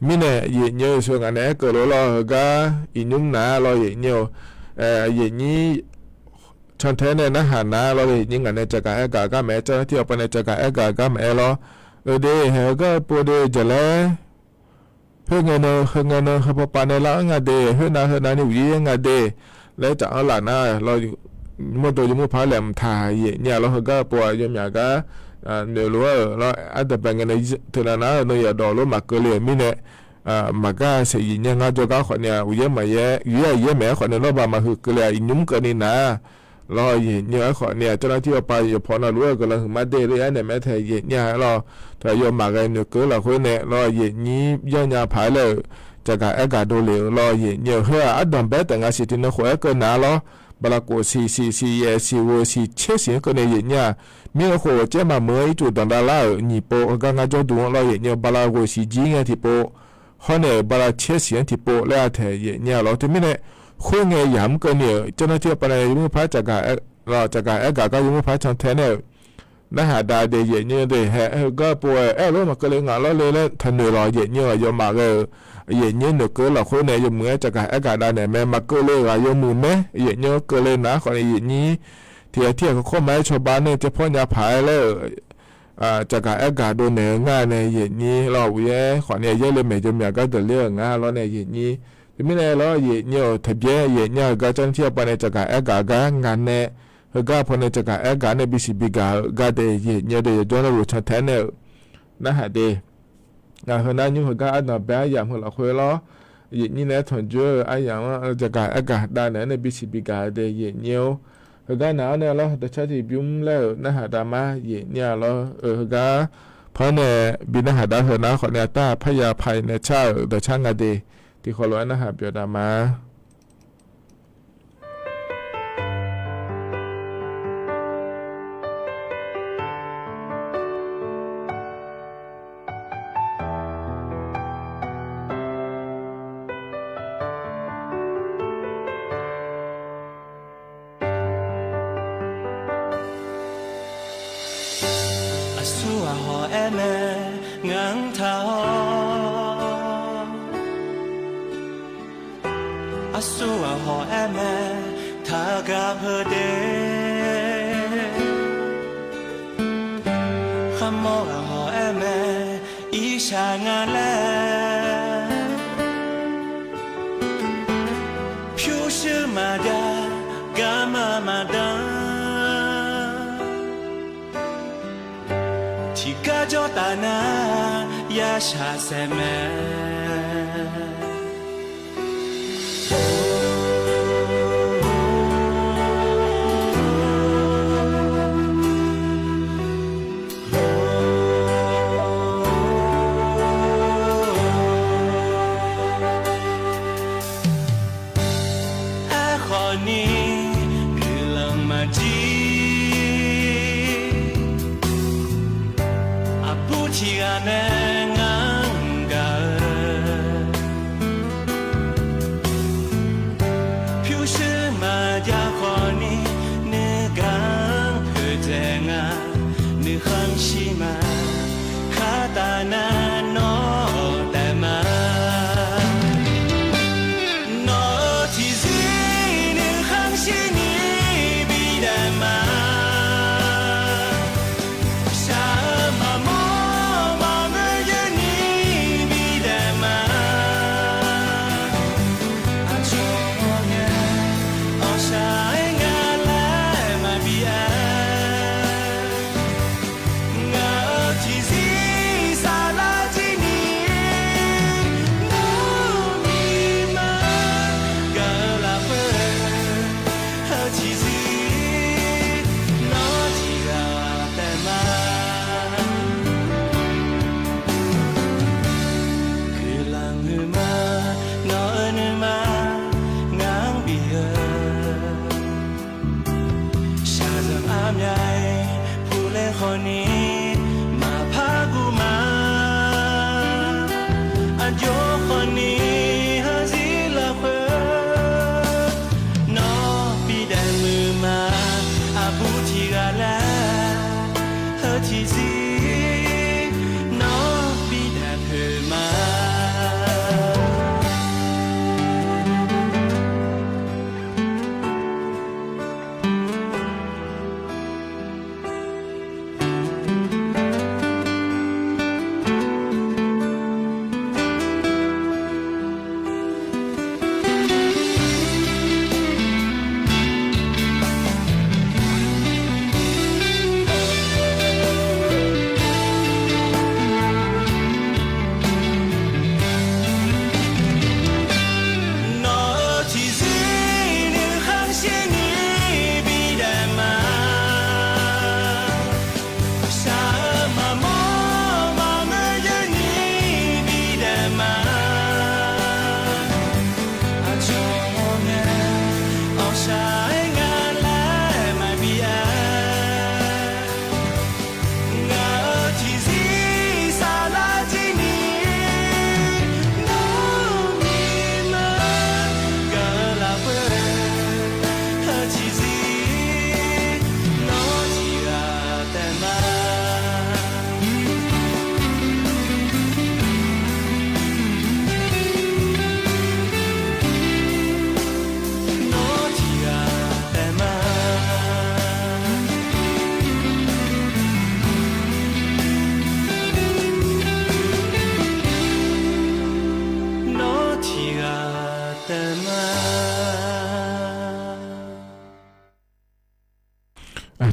มิเนี่ยเนี่ยส่วนอันนี้ก็รอก็อีนุ่มนะรอเนี่ย อย่างนี้ชนแท้ในนะหานะเราเลยยิ่งกันในจักรแอกาก็แม้เจ้าหน้าที่ออกไปในจักรแอกาก็แม้เราเดเฮก็ปูเดจะแล้วเพื่อเงินเขาพอปานในละงาเดเพื่อนานี่วิ่งงาเดแล้วจะเอาหลานนะเราเมื่อตัวยังไม่พาแหลมถ่ายเนี่ยเราก็ปวดยมอยากก็เดี๋ยวรู้ว่าเราอาจจะเป็นกันในเท่านั้นเราอย่าดอลลาร์มาเกลี่ยมิเนี่ยมาก็เสียยังงาจะก็คนเนี่ยวิ่งมาเยอะแม้คนเนี่ยเราบามาคือเกลี่ยยุ่มกันนี่นะเราเนี่ยคนเนี่ยเจ้าหน้าที่ไปอย่าพอนะรู้ก็เรามาเดเลยเนี่ยแม้แต่เนี่ยเราแต่ยมมากันเนี่ยก็เราคนเนี่ยเรานี้ย้อนยาผายเลยจากการอากาศดูเหลวเราเนี่ยเฮ้ยอัดดมเบแต่งาสิที่นหัวก็น่าเราบลาโกซีโวซีเชสิก็เนี่ยเนี่ยมีหัวเจ้ามาเมื่อจุดตอนดาราญี่ปุ่นก็งาจะดูเราเนี่ยบลาโกซีจีเนี่ยที่ปุ่นเขาเนี่ยบลาเชสิที่ปุ่นแล้วแต่เนี่ยเราที่ไม่เนี่ยคุยไงย้ำกันเนี่ยเจ้าหน้าที่ไปในยุ่งพัดจากการเราจากการอากาศก็ยุ่งพัดช่างแทนเนี่ยนะฮะดาเดียเนี่ยเดี๋ยวก็ป่วยรู้มาก็เลยงานเราเลยทันเดือดเนี่ยยอมมาก็เนี่ยเนก็เราคนเนี่ยยมมือจากการอากาศได้เนี่ยแม่มาก็เลยยมมือแม่เนี่ยก็เลยนะคนนี้ที่เขาเข้ามาชาวบ้านเนี่ยจะพ่นยาผายแล้วจากการอากาศโดนเนี่ยง่ายเนี่ยนี้เราเว้ยคนเนี่ยเยอะเลยไม่จำเป็นก็เดือดเรื่องง่ายเราเนี่ยนี้ไม่ได้เราเนี่ยทะเบียนเนี่ยก็จังเทียบไปในจากการอากาศงานเนี่ยก็พอในจากการอากาศในบิสิบิกาก็ได้เนี่ยเดี๋ยวจนเราชัดแท้เนี่ยนะฮะเดนะขณะนี้ก็อันนั้นแบบอย่างเราคุยล้อนี่เนี่ยถอนเจอไอ้อย่างว่าจากการอากาศได้ในบิสิบิกาเดี๋ยวเนี่ยก็หนาวเนี่ยเราแต่ชาติบิมแล้วนะฮะดามาเนี่ยเราก็เพราะเนี่ยบินนะฮะดาเถนะขอเนี่ยตาพยาภัยในชาเดช่างอดีที่เขาล้วนนะฮะเปียดามาสัวหอแอแม่งังเท้าสัวหอแอแม่ทากาเพเดขโมยหอแอแม่อีชางาแลผิวชื่อมาดากามาดาที่กาจอตานายาชาเซแมเ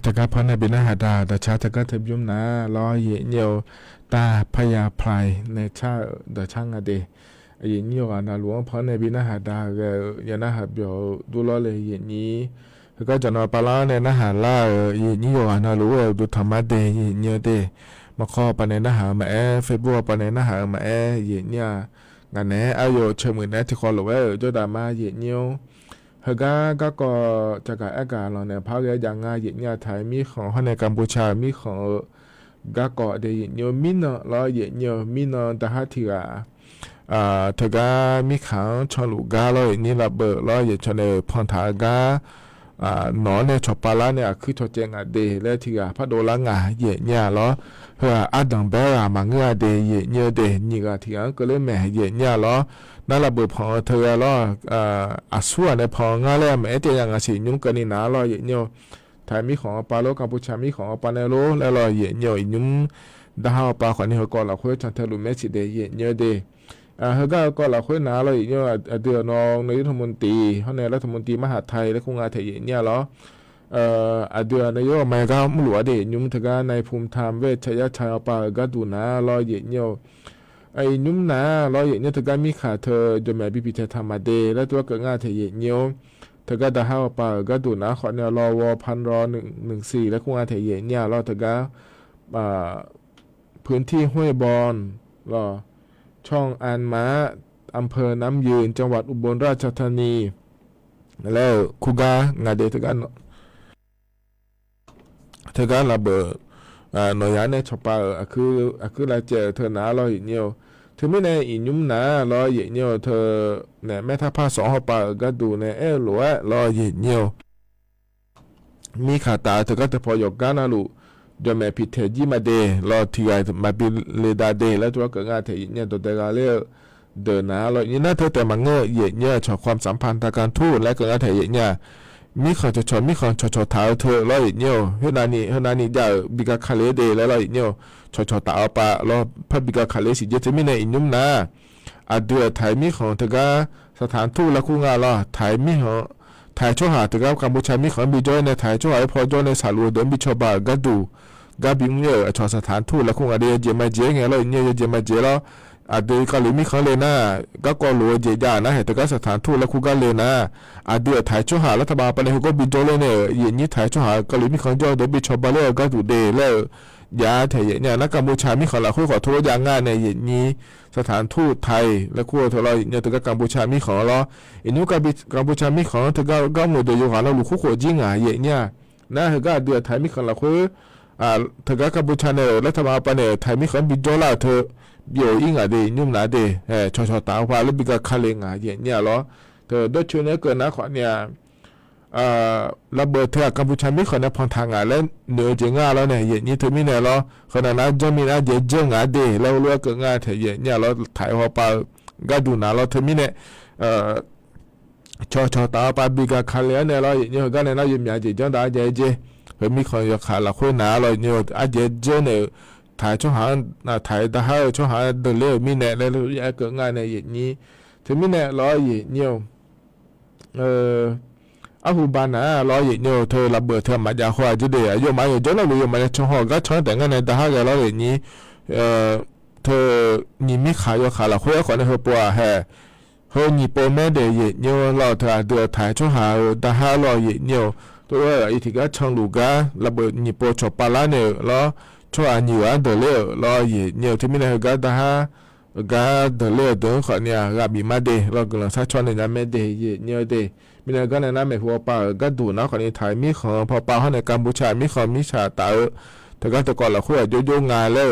ตะกะพอในบินาหาดาตะชาตะกะเทบยุมนาล้อเยเนียวตาพยาพลายในชาดะช่างอเดเยเนียวนาหลวงพอในบินาหาดายานาหาเบียวดูล้อเลยเยนี้ก็จะนอปลาในนาหาล่าเยนี้อยู่นาหลวงดูธรรมะเดเยเนียวเดมาข้อปในนาหามาเฟซบุ๊กปในนาหามาเยเนียงานแหนอายุเชื่อมือแหนที่คอหลวงจดามาเยเนียวเฮก็จะกะอากาศเราเนี่ยพาเรืออย่างง่ายอย่างไทยมีของในกัมพูชามีของก็เดียเนียวมินเราอย่างเนียวมินแต่ฮัทที่เธอก็มีขังชนลูกกาเราอย่างนี้ระเบิดเราอย่างชนในพันธากาหนอนในชอบปลาเนี่ยคือชดเจงเดและที่พระโดลังอย่างเราเพื่ออาดังเบรามังเงเดอย่างเนียวเดนี่ก็ที่ก็เลยแม่อย่างเรานั่นระเบิดพอเธอล้อส่วนในพองาแล้วแม้แต่ยังสิยุ่งกันนี่นะล้อเยเนียวไทยมีของปลาโลกัมพูชามีของปลาเนโรแล้วล้อเยเนียวยุ่งดาวปลาขวัญนี่เขาก็เราคุยจันทรุเมสิเดเยเนียวเดเขาก็เราคุยนะล้อเยเนียวเดือนนองในรัฐมนตรีเขาในรัฐมนตรีมหาไทยและคงอาไทยเยเนียวล้อเดือนนายกมาก็มุ่งหลวงเดยุ่งเธอก็ในภูมิธรรมเวชยชัยปลาก็ดูนะล้อเยเนียวไอ้นุ่มนะเราอย่างนี้เธอก็มีขาเธอจนแม่บิพิเธอทำมาเดแล้วตัวเกิดงานเธออย่างเงี้ยเธอก็ด่าว่าป่าก็ดูนะขอเนี่ยรอวพันรอ114แล้วคงงานเธออย่างเงี้ยเราเธอก็พื้นที่ห้วยบอนรอช่องอันม้าอำเภอน้ำยืนจังหวัดอุบลราชธานีแล้วคุกางานเดเธอก็ระเบิดหน่วยงานในชอบป่าคือเราเจอเธอหนาเราอย่างเงี้ยเธอไม่ในอินยุ่มหนาลอยเหยียดเนียวเธอเนี่ยแม่ทัพภาค2ปาก็ดูในหลัวลอยเหยียดเนียวมีขาตาเธอก็จะพอยกกันนะลูกโดยแม่พิเทจิมาเดลอที่ไอ้มาบิเลดาเดแล้วตัวก็งานเธอเนี่ยตัวเด็กอะไรเดินหนาลอยนี่น่าเธอแต่มาเงยเหยียดเนี่ยชอบความสัมพันธ์ทางการทูตและก็งานเธอเหยียดเนี่ยมีคนจะชนมีคนชดเท้าเธอลอยเหยียดเฮนานี่จะบิกาคาเลเดแล้วลอยเหยียดชดตาเอาปะรอพับบิกาคาเลสิเจจะไม่ในอินยุ่มนะเดือไทยมีของเธอก็สถานทูตและคู่งานรอไทยมีของไทยช่วยหาเธอก็กัมพูชามีของบิจอยในไทยช่วยพอจอยในสาลูเดินบิชบาก็ดูก็บิงเนี่ยชดสถานทูตและคู่งานเดียเจมาเจไงเราเนี่ยเจมาเจแล้วเดือก็เลยมีของเลยนะก็รู้เจียนะเห็นแต่ก็สถานทูตและคู่กันเลยนะเดือไทยช่วยหารัฐบาลไปเลยก็บิจอยเลยเนี่ยอย่างนี้ไทยช่วยหาก็เลยมีของจอยเดินบิชบาเลยก็ดูเดแล้วยาเถยเนี่ยนักกัมพูชามีของเราคุยขอโทษอย่างง่ายในอย่างนี้สถานทูตไทยและคู่เธอเราเนี่ยถึงกับกัมพูชามีของเราอินุกัมพูชามีของถึงก็หมดโดยอยู่ของเราลูกคู่ขวดยิ่งอย่างเนี่ยนะเธอก็เดือดไทยมีของเราคุยถึงกับกัมพูชาเนี่ยรัฐบาลไปเนี่ยไทยมีของบิจโลเธอเบี้ยวยิ่งเดยนุ่มหนาเดชอตาว่าแล้วบิกคาเลงอย่างเนี่ยเหรอเธอด้วยช่วยเนี่ยเกิดนะขอเนี่ยระเบิดเถื่อกัมพูชาไม่ขอในพรทางและเหนือเจงาแล้วเนี่ยอย่างนี้เธอไม่แน่หรอขณะนั้นจะมีนะเจงาเดแล้วเลือกงาเถอะเนี่ยเราถ่ายหัวปลาก็ดูนะเราเธอไม่แน่ชอตาปลาบิกาคาเลเนี่ยเราอย่างนี้ก็เนี่ยเราอยู่มีอาเจจังได้เจเพิ่มมีคนอยากขาละคุยนะเราเนี่ยอาเจเนี่ยถ่ายช่วงหาถ่ายแต่ให้ช่วงหาเดินเลี้ยวมีแน่แล้วอยากเกิดงานในอย่างนี้เธอไม่แน่เราอย่างนี้อาหูบานะรออย่างนี้เธอระเบิดเธอมาจากหัวจุดเดียอยู่มาอยู่จนเราอยู่มาในช่องหอก็ช่องแต่งงานในแต่ถ้าเกิดเราอย่างนี้เธอนี่มีขายอยู่ขายละคุยกับคนในหัวปัวแห่เฮานี่ปอแม่เดียอย่างนี้เราเธอเดือดถ่ายช่องหาแต่ถ้าเราอย่างนี้ตัวอีที่ก็ช่องลูการะเบิดนี่ปอชอบปลาเนี่ยแล้วช่วงนี้วันเดือดเลยเราอย่างนี้ที่มีในก็แต่ถ้าก็เดือดเลยเดินขอเนี่ยก็บีมาเดเรากำลังสักช่วงในนั้นไม่เดย์เนี่ยเดมีในก็ในนั้นไม่หัวปลาก็ดูนะคนในไทยมีของพอปลาเขาในกัมพูชามีของมีชาตาแต่ก็แต่ก่อนเราคุยโยงานแล้ว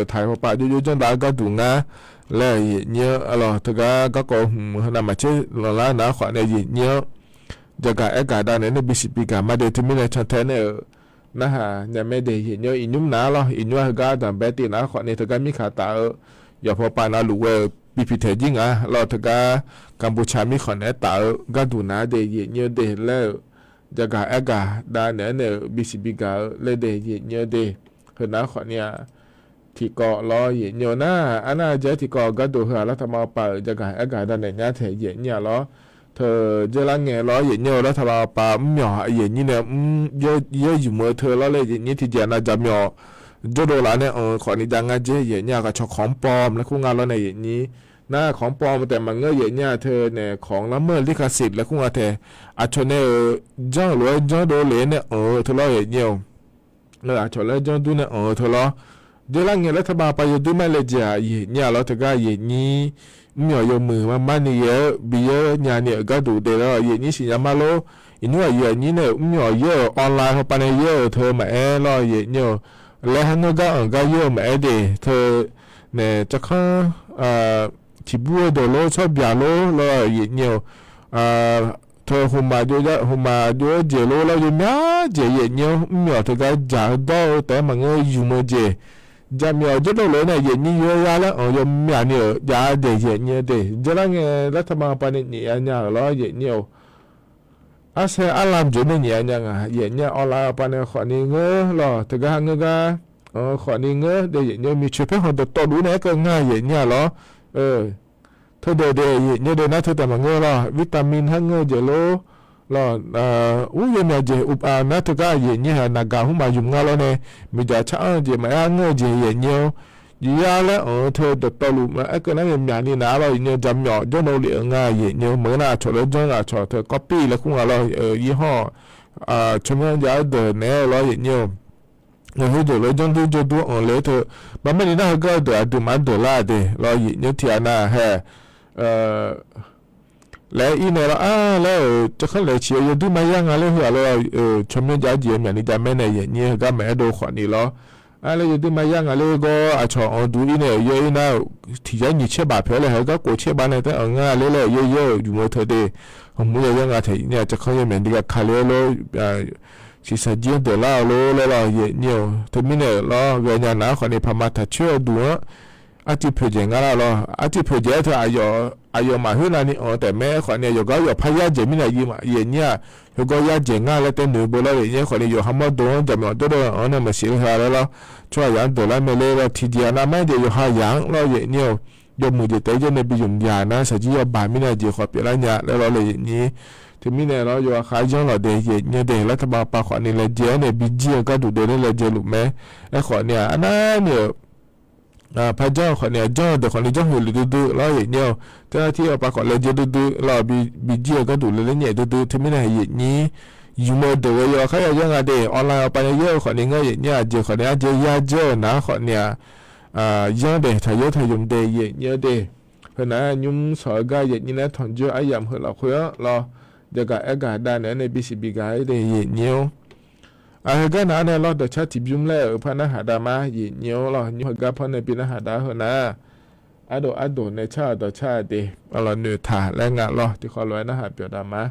ไทยพอปลาโยจังได้ก็ดูนะแล้วเนี่ยแต่ก็นำมาเชื่อเรานะคนในเนี่ยจะการกาดานในบิสิปิกามาเดที่มีในชั้นแทนเนี่ยนะฮะยังไม่ได้เนี่ยอินุ่มนะเราอินุ่มก็ดันเบตินะคนในแต่ก็มีขาตาอย่าพอปลานะรู้ว่าบิพิเทยิ่งเราถึงกัมพูชามีคนเนี่ยตาก็ดูนะเดียเนี่ยเดียแล้วจะการกาดานเนี่ยบิสิบิกาเลยเดียเนี่ยเดียเห็นนะคนเนี่ยที่เกาะล้อเนี่ยนะอันน่าจะที่เกาะก็ดูเหรอแล้วทำมาปลาจะการดานเนี่ยเทียเนี่ยล้อ เธอเจรังเงล้อเย็นเยอะแล้วทบาปาหมอเย็นนี่เนี่ยเยอะเยอะอยู่เมื่อเธอแล้วเลยเย็นนี่ที่เจน่าจะหมอจโดละเนี่ยขอนี่ดังงาเจเย็นเนี่ยก็ชอบของปลอมแล้วคู่งานแล้วในเย็นนี้หน้าของปลอมแต่มันเงยเย็นเนี่ยเธอเนี่ยของละเมิดลิขสิทธิ์แล้วคู่งานเธออาชนเนี่ยจ้างรวยจ้างโดเลเนี่ยเธอล้อเย็นเนี่ยแล้วอาชนแล้วจ้างดูเนี่ยเธอล้อเจรังเงแล้วทบาไปอยู่ดูไม่เลยจ้ะเย็นเนี่ยแล้วเธอก็เย็นนี้มีอยู่มือมันนี่เยอะบีเยอะเนี่ยเนี่ยก็ดูเดี๋ยวเย็นนี้สิยามาโลอินว่าเย็นนี้เนี่ยมีอยู่เยอะออนไลน์เขาไปเยอะเธอมาล้อเย็นเนี่ยแล้วฮันก็เยอะมาเดเธอเนี่ยจะข้าที่บัวโดโลชอบยาโลล้อเย็นเนี่ยเธอหุมาดูจะหุมาดูเจโลแล้วอยู่เนี่ยเจเย็นเนี่ยมีอยู่เธอก็จ่ายดอกแต่มันก็อยู่มือเจจำ有这个人呢，眼睛越压了，有面呢，压的眼睛的，这两个那他妈把你眼睛了眼睛，啊是阿兰做的眼睛啊，眼睛阿拉把你看你个了，这个那个看你个的眼睛มีช่วยให้เราตัวรู้เนี่ยก็ง่าย眼睛了，เธอเดี๋ยว眼睛เดี๋ยวนะเธอแต่มาเงยละวิตามินให้เงยเจโลแล้วยังเนี่ยเจอุปานะทุกอย่างเนี่ยนักการหุ่นมายุ่งงานแล้วเนี่ยมีแต่ช่างเจมาเงยเจอย่างเนี่ยยี่ห้อแล้วเธอตัวรู้มาไอ้คนนั้นอย่างนี้นะเราเนี่ยจำหยอดจนเราเลี้ยงง่ายอย่างเนี่ยเหมือนน่ะชอบเลยจนน่ะชอบเธอ copy แล้วคุณเรายี่ห้อชมยาเดินเนี่ยเราอย่างเนี่ยเราให้ดูเลยจนดูเลยเธอมันไม่ได้น่าก็เดี๋ยวดูมาดูละเดี๋ยวเราอย่างเนี่ยที่อันน่ะเฮ้แล้วอีเนี่ยแล้วจะเข้าเลยเชียวดูมายังอะไรหัวเราชมยาเจียมอย่างนี้แต่ไม่ในอย่างนี้ก็ไม่ดูขวัญนี่หรออะไรดูมายังอะไรก็ชอบดูอีเนี่ยเยอะนะที่จะหนีเชื่อบาดแผลเลยก็กลัวเชื่อบาดเนี่ยแต่ง่ายเลยเยอะอยู่เมื่อเธอเดผมไม่ยังไงที่เนี่ยจะเข้าอย่างนี้ก็คาเลโลสิสเจียนเดล่าโลแล้วเนี่ยเธอไม่เนี่ยแล้วเวลาหน้าคนนี้พม่าถ้าเชื่อดูอาทิตย์เพจงอะไรล่ะอาทิตย์เพจเธออายุมาหื้อนานี่แต่แม่คนนี้อยู่ก็อยู่พยาเจมินายีมาเย็นเนี่ยอยู่ก็ยาเจงอะไรแต่หนูบอกเลยเนี่ยคนนี้อยู่ห้ามโดนจะมาตัวเนี่ยมาเสียหายแล้วช่วยยันตัวละไม่เลยทีเดียวนะไม่เดียวอยู่หายังแล้วเย็นเนี่ยยมือเดียวแต่ยังในปียุ่งยานะสัจจิยาบามินาเจียขอเปลี่ยนเนี่ยแล้วเราเลยอย่างนี้ทีนี้เนี่ยเราอยู่ขายจังเราเดียเย็นเนี่ยเดียรัฐบาลปาขวัญนี่เลยเจียเนี่ยบิจีก็ดูเดียเลยเจียลุกไหมไอ้ขวัญเนี่ยอันนั้นเนี่ยพระเจ้าคนเนี่ยเจ้าแต่คนนี้เจ้าหูดูแล้วอย่างเนี้ยเจ้าที่เอาปากขอเลยเจ้าดูเราบีเจียก็ดูเลยเนี่ยดูที่ไม่ได้อย่างนี้อยู่มาเดี๋ยวเขาอย่างเดียวออนไลน์เอาไปเยอะคนนี้ก็อย่างเนี้ยเจ้าคนนี้เจ้ายาเจ้านะคนเนี่ยยังเดียวถ้าเยอะถ้ายุ่งเดียวอย่างเนี้ยเดียวเพราะนั้นยุ่งสอยก็อย่างนี้นะถอนเจ้าไอ้ยามเหรอคุยเราเดี๋ยวก็ไอ้กาด้านในบีซีบีก็ได้อย่างเนี้ยก็น่าเนี่ยเราเดี๋ยวชาติบิมแล้วพันหาดามาหยิเนียวเราหยิก็พันในปีนหาดาเหรอนะอโดในชาติต่อชาติเดเราเนื้อถ่าและงานเราที่ขอร้อยนะหาเปียวดามา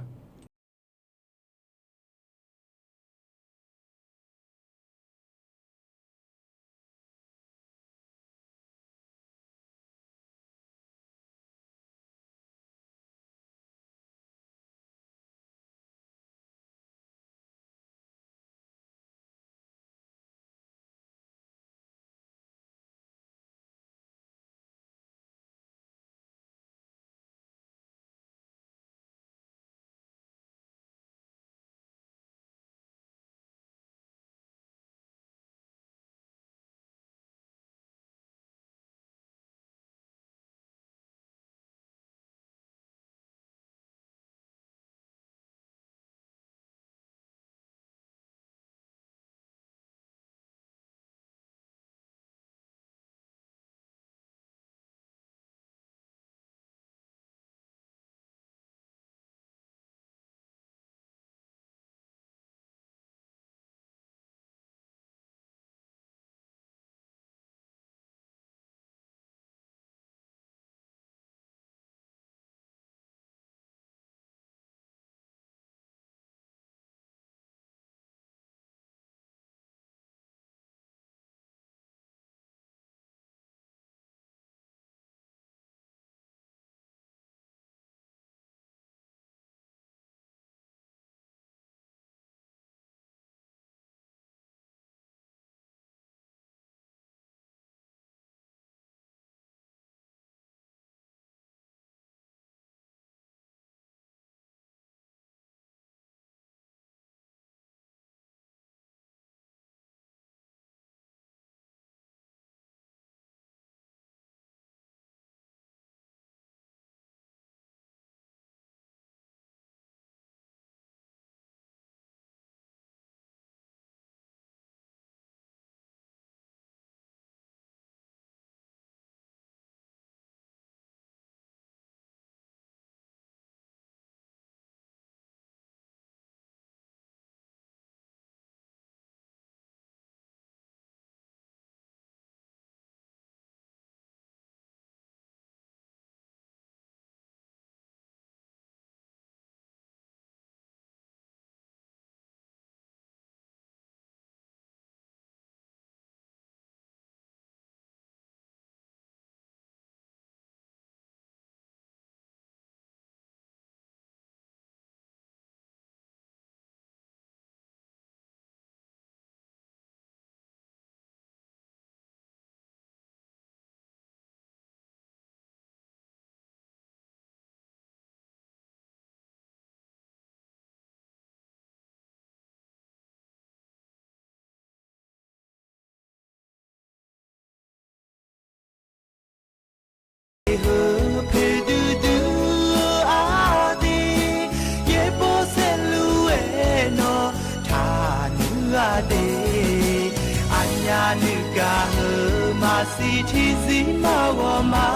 စီတီစီမာဝမာ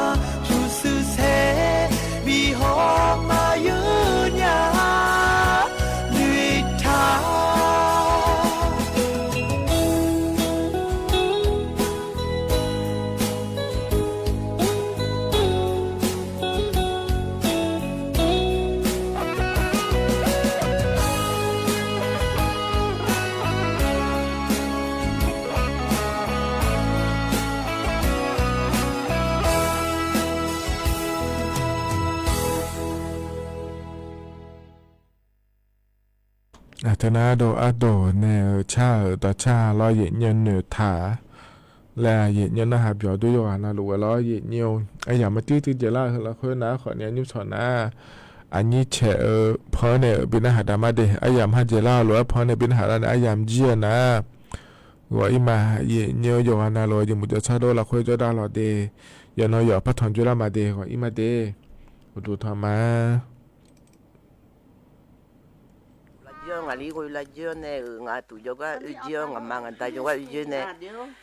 ကျူဆူဆဲဘီဟောမာယူညာလွေထားธนาโดอาโดเนชาต่อชาล้อเย็นเนถาและเย็นนะฮะเบียวด้วยว่านะรู้ว่าล้อเย็นเนียวไอ้อย่างมาตื้อเจล่าแล้วคนนะขอเนี่ยนิ้วสอนนะอันนี้เชพอเนี่ยบินหาดามาเดไอ้อย่างฮะเจล่าหรือว่าพอเนี่ยบินหาดาไอ้อย่างเจียนะว่าอีมาเย็นเนียวอยู่ว่านะล้อยังมุดชาโดละคุยจะได้หรอเดอย่าน้อยอย่าพัฒนจุฬามาเดว่าอีมาเดดูทำมาngà lý coi là dưa nè ngà tụi cho cái dưa ngà mang người ta cho cái dưa nè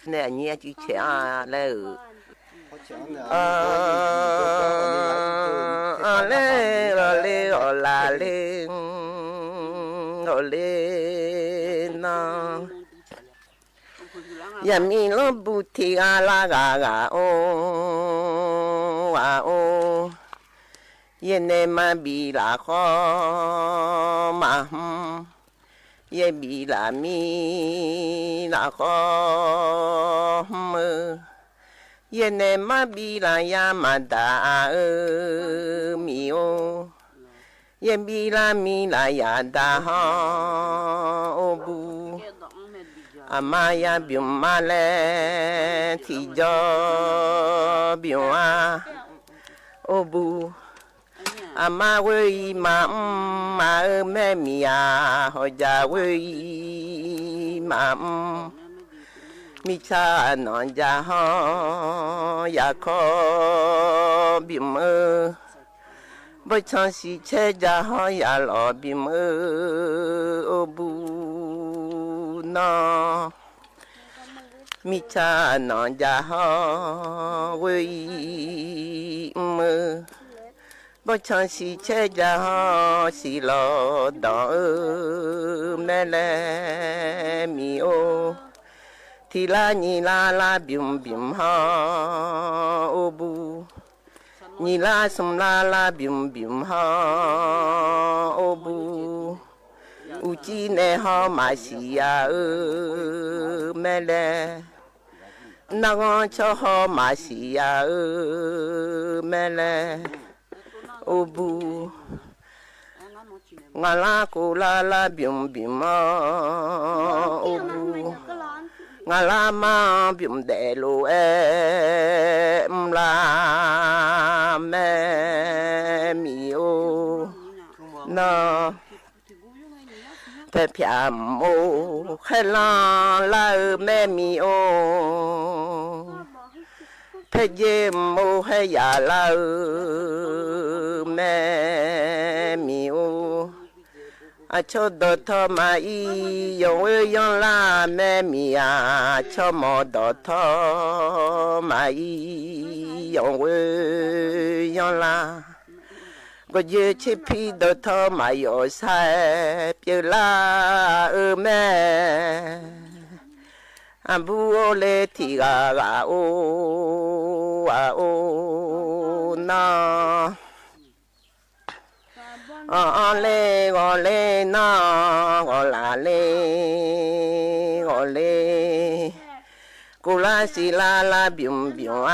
nè nhẹ chỉ trẻ lê lê lê là lê lê na ya mi lo buti la ga o ye ne ma bi la kho ma ye bi la mi la kho mơ ye ne ma bi la ya ma da mi o ye bi la mi la ya da ha o bu amaya bi ma le ti jo bi wa o bu ama we ma me mi a ho ja we ma mi cha no ja ho ya kho bi mơ bo chan si che ja ho ya lo bi mơ o bu no mi cha no ja ho we mơ bố chọn si che ra si lo đỏ mẹ lẽ mi ô thì la nhị la bium bium ha ô bu nhị la sum la bium bium ha ô bu u chi ne ha ma si ya mẹ lẽ na ngon cho ha ma si ya mẹ lẽ ô bu ngà la cô la bium bium ô bu ngà la ma bium đè lô la mẹ mi ô na pe piam ô khai la mẹ mi ô pe jem ô hay ya la mẹ mi ô a cho đợt thọ mà y yong yong la mẹ mi à cho mò đợt thọ mà y yong yong la có dư chi phi đợt thọ mà yo sai piu la mẹ a bu ô lê thì ga ô na lê na lê cô la si la bium bium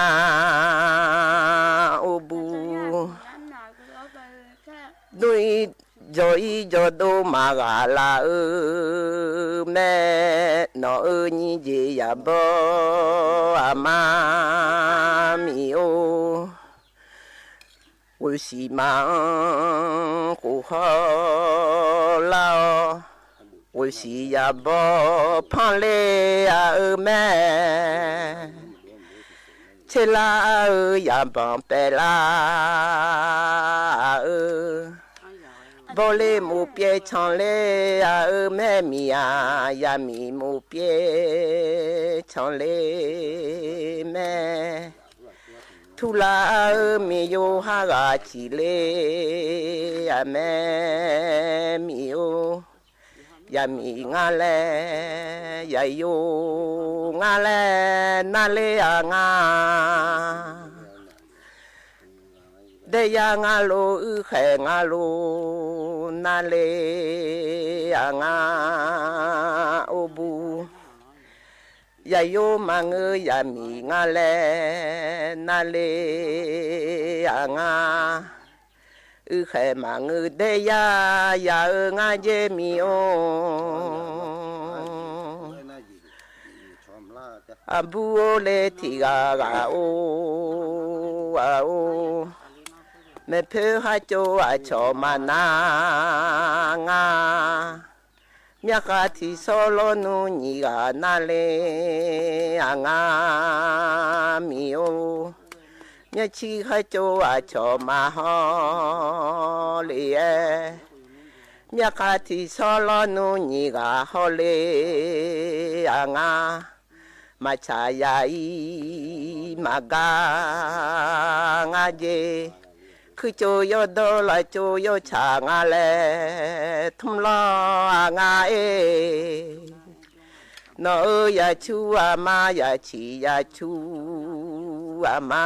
ô bu đôi rồi cho đô mà gà la mẹ nó như gì ya bơ ma mi ô我是忙苦好老，我是也不胖嘞啊妹，吃啦也不白啦ဘောလေးမူပြဲချောင်းလေအမဲမီယာယာမီမူပြဲချောင်းလေမဲထူလာမီယိုဟာကချီလေအမဲမီယိုယာမီငါလဲယာယိုငါလဲနာလေငါเดียงาโลอือแขงาโลนาเลงาโอบูยาโยมังยามีงาเลนาเลงาอือแขมังเดียยางาเจมีโออาบูโอเลทิกากาโออาโอเมื่อเพื่อให้โจอาชอมานางาเมียกาที่โซโลนูนีกานาเลงามิโอเมียชีให้โจอาชอมาฮอเลเมียกาที่โซโลนูนีกาฮอเลงามาชายายมากางาเจคือโจโยโดลาโจโยชางาเลทุมลองาเอนอยาชูอามายาชียาชูอามา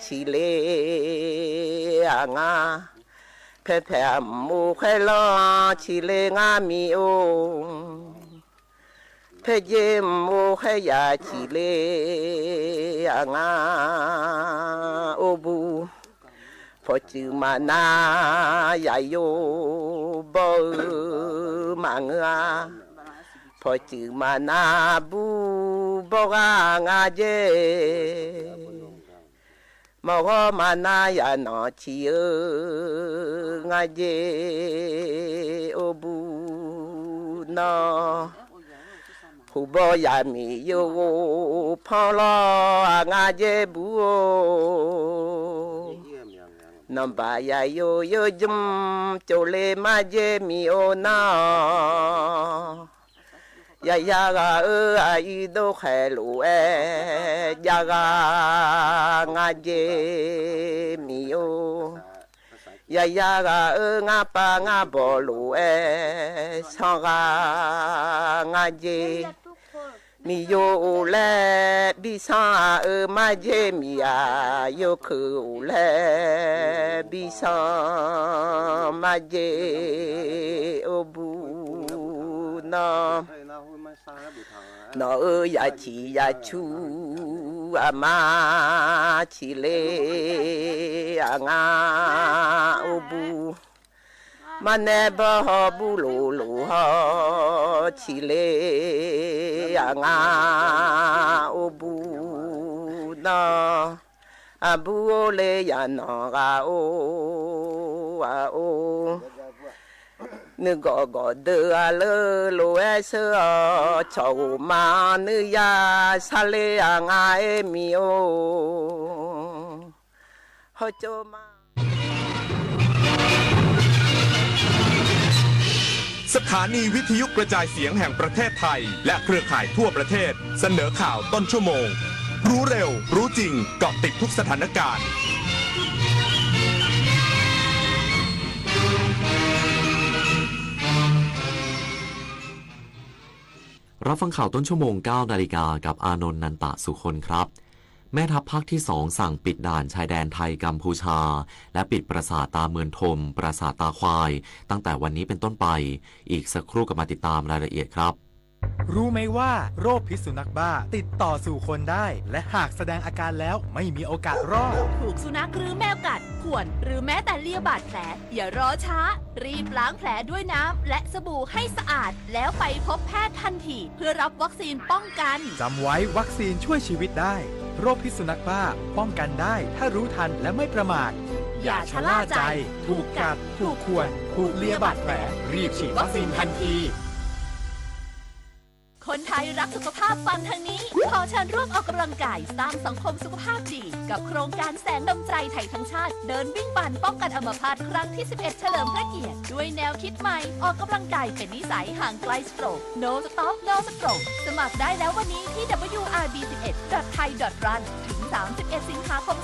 ชีเลงาเพเพมูเคลอชีเลงามีโอเพเยมูเคยาชีเลงาโอบูพอจือมานายาโยบมังอาพอจือมานาบูบกางาเจมอมานายานอชีงาเจโอบูนอผู้บอยามีโยพอลองาเจบูนำบายาโยโยจุมโจเลมาเจมีโอนา ya ya ga ai do khe lu e ya ga nga je mi o ya ya ga nga pa nga bo lu e sa ga nga je mi yo le bi sa ma je mi ya yo khu le bi sa ma je o bu no nó ya chi ya chu ama chi le nga obu mane ba bu lo lo ha chi le nga obu na abu le ya no ga o a o nữ gò gò đưa lơ lô e sơ chầu mà nữ ya sa lê à ngài mi ô ho chô ma สถานีวิทยุกระจายเสียงแห่งประเทศไทยและเครือข่ายทั่วประเทศเสนอข่าวต้นชั่วโมงรู้เร็วรู้จริงเกาะติดทุกสถานการณ์รับฟังข่าวต้นชั่วโมง 9 นาฬิกากับอานนท์ นันตะสุคนครับแม่ทัพภาคที่ 2 สั่งปิดด่านชายแดนไทยกัมพูชาและปิดปราสาทตาเมือนทมปราสาทตาควายตั้งแต่วันนี้เป็นต้นไปอีกสักครู่กลับมาติดตามรายละเอียดครับรู้ไหมว่าโรคพิษสุนัขบ้าติดต่อสู่คนได้และหากแสดงอาการแล้วไม่มีโอกาสรอดถูกสุนัขหรือแมวกัดข่วนหรือแม้แต่เลียบาดแผลอย่ารอช้ารีบล้างแผลด้วยน้ำและสบู่ให้สะอาดแล้วไปพบแพทย์ทันทีเพื่อรับวัคซีนป้องกันจำไว้วัคซีนช่วยชีวิตได้โรคพิษสุนัขบ้าป้องกันได้ถ้ารู้ทันและไม่ประมาทอย่าชะล่าใจถูกกัดถูกข่วนถูกเลียบาดแผลรีบฉีดวัคซีนทันที คนไทยรักสุขภาพฟังทางนี้ ขอเชิญร่วมออกกำลังกายสร้างสังคมสุขภาพดีกับโครงการแสงดำใจไทยทั้งชาติเดินวิ่งปั่นป้องกันอัมพาตครั้งที่ 11 เฉลิมพระเกียรติด้วยแนวคิดใหม่ออกกำลังกายเป็นนิสัยห่างไกลสโตรก No Stop No Stroke สมัครได้แล้ววันนี้ที่ wrb11.thai.run ถึง 31 สิงหาคม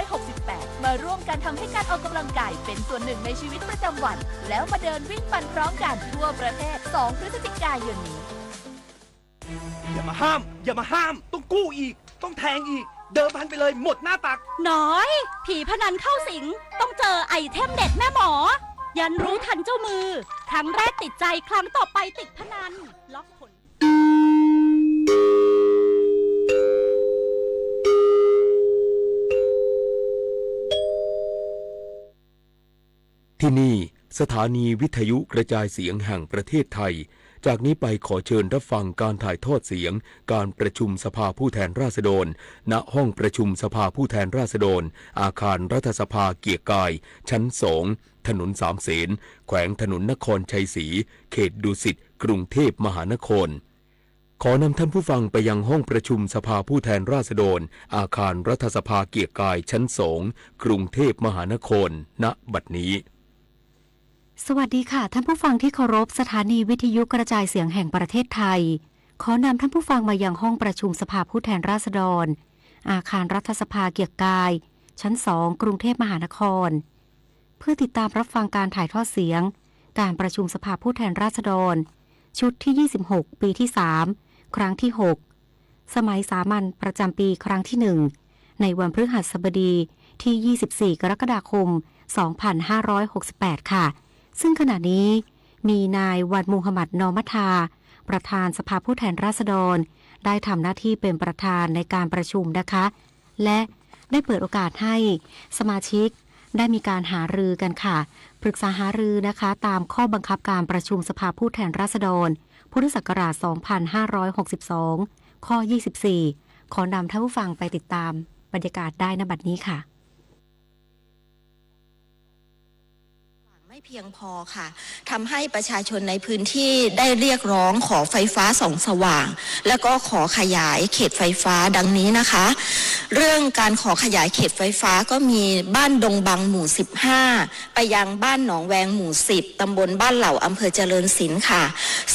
2568 มาร่วมกันทำให้การออกกำลังกายเป็นส่วนหนึ่งในชีวิตประจำวันแล้วมาเดินวิ่งปั่นพร้อมกันทั่วประเทศ 2 พฤศจิกายนนี้อย่ามาห้ามต้องกู้อีกต้องแทงอีกเดิมพันไปเลยหมดหน้าตักน้อยผีพนันเข้าสิงต้องเจอไอเทมเด็ดแม่หมอยันรู้ทันเจ้ามือครั้งแรกติดใจครั้งต่อไปติดพนันล็อกผลที่นี่สถานีวิทยุกระจายเสียงแห่งประเทศไทยจากนี้ไปขอเชิญรับฟังการถ่ายทอดเสียงการประชุมสภาผู้แทนราษฎรณห้องประชุมสภาผู้แทนราษฎรอาคารรัฐสภาเกียรติกายชั้น2ถนนสามเสนแขวงถนนนครชัยศรีเขตดุสิตกรุงเทพมหานครขอนำท่านผู้ฟังไปยังห้องประชุมสภาผู้แทนราษฎรอาคารรัฐสภาเกียรติกายชั้น2กรุงเทพมหานครณบัดนี้สวัสดีค่ะท่านผู้ฟังที่เคารพสถานีวิทยุกระจายเสียงแห่งประเทศไทยขอนำท่านผู้ฟังมายังห้องประชุมสภาผู้แทนราษฎรอาคารรัฐสภาเกียรติกายชั้น2กรุงเทพมหานครเพื่อติดตามรับฟังการถ่ายทอดเสียงการประชุมสภาผู้แทนราษฎรชุดที่26ปีที่3ครั้งที่6สมัยสามัญประจำปีครั้งที่1ในวันพฤหัสบดีที่24กรกฎาคม2568ค่ะซึ่งขณะนี้มีนายวันมุฮัมหมัดนอมัทาประธานสภาผู้แทนราษฎรได้ทำหน้าที่เป็นประธานในการประชุมนะคะและได้เปิดโอกาสให้สมาชิกได้มีการหารือกันค่ะปรึกษาหารือนะคะตามข้อบังคับการประชุมสภาผู้แทนราษฎรพุทธศักราช2562ข้อ24ขอนำท่านผู้ฟังไปติดตามบรรยากาศได้ณบัดนี้ค่ะไม่เพียงพอค่ะทำให้ประชาชนในพื้นที่ได้เรียกร้องขอไฟฟ้าส่องสว่างแล้วก็ขอขยายเขตไฟฟ้าดังนี้นะคะเรื่องการขอขยายเขตไฟฟ้าก็มีบ้านดงบังหมู่15ไปยังบ้านหนองแวงหมู่10ตำบลบ้านเหล่าอำเภอเจริญศิลป์ค่ะ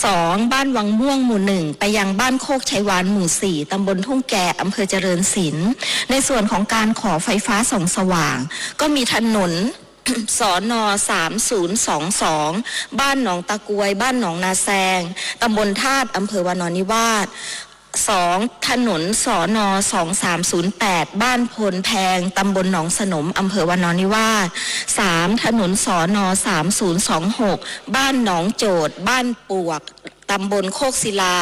2บ้านวังม่วงหมู่1ไปยังบ้านโคกชัยวานหมู่4ตำบลทุ่งแก่อำเภอเจริญศิลป์ในส่วนของการขอไฟฟ้าส่องสว่างก็มีถนนสน3022บ้านหนองตะกวยบ้านหนองนาแซงตำบลธาตุอำเภอวานอนนิวาส2ถนนสน2308บ้านพลแพงตำบลหนองสนมอำเภอวานอนนิวาส3ถนนสน3026บ้านหนองโจดบ้านปวกตำบลโคกศิลา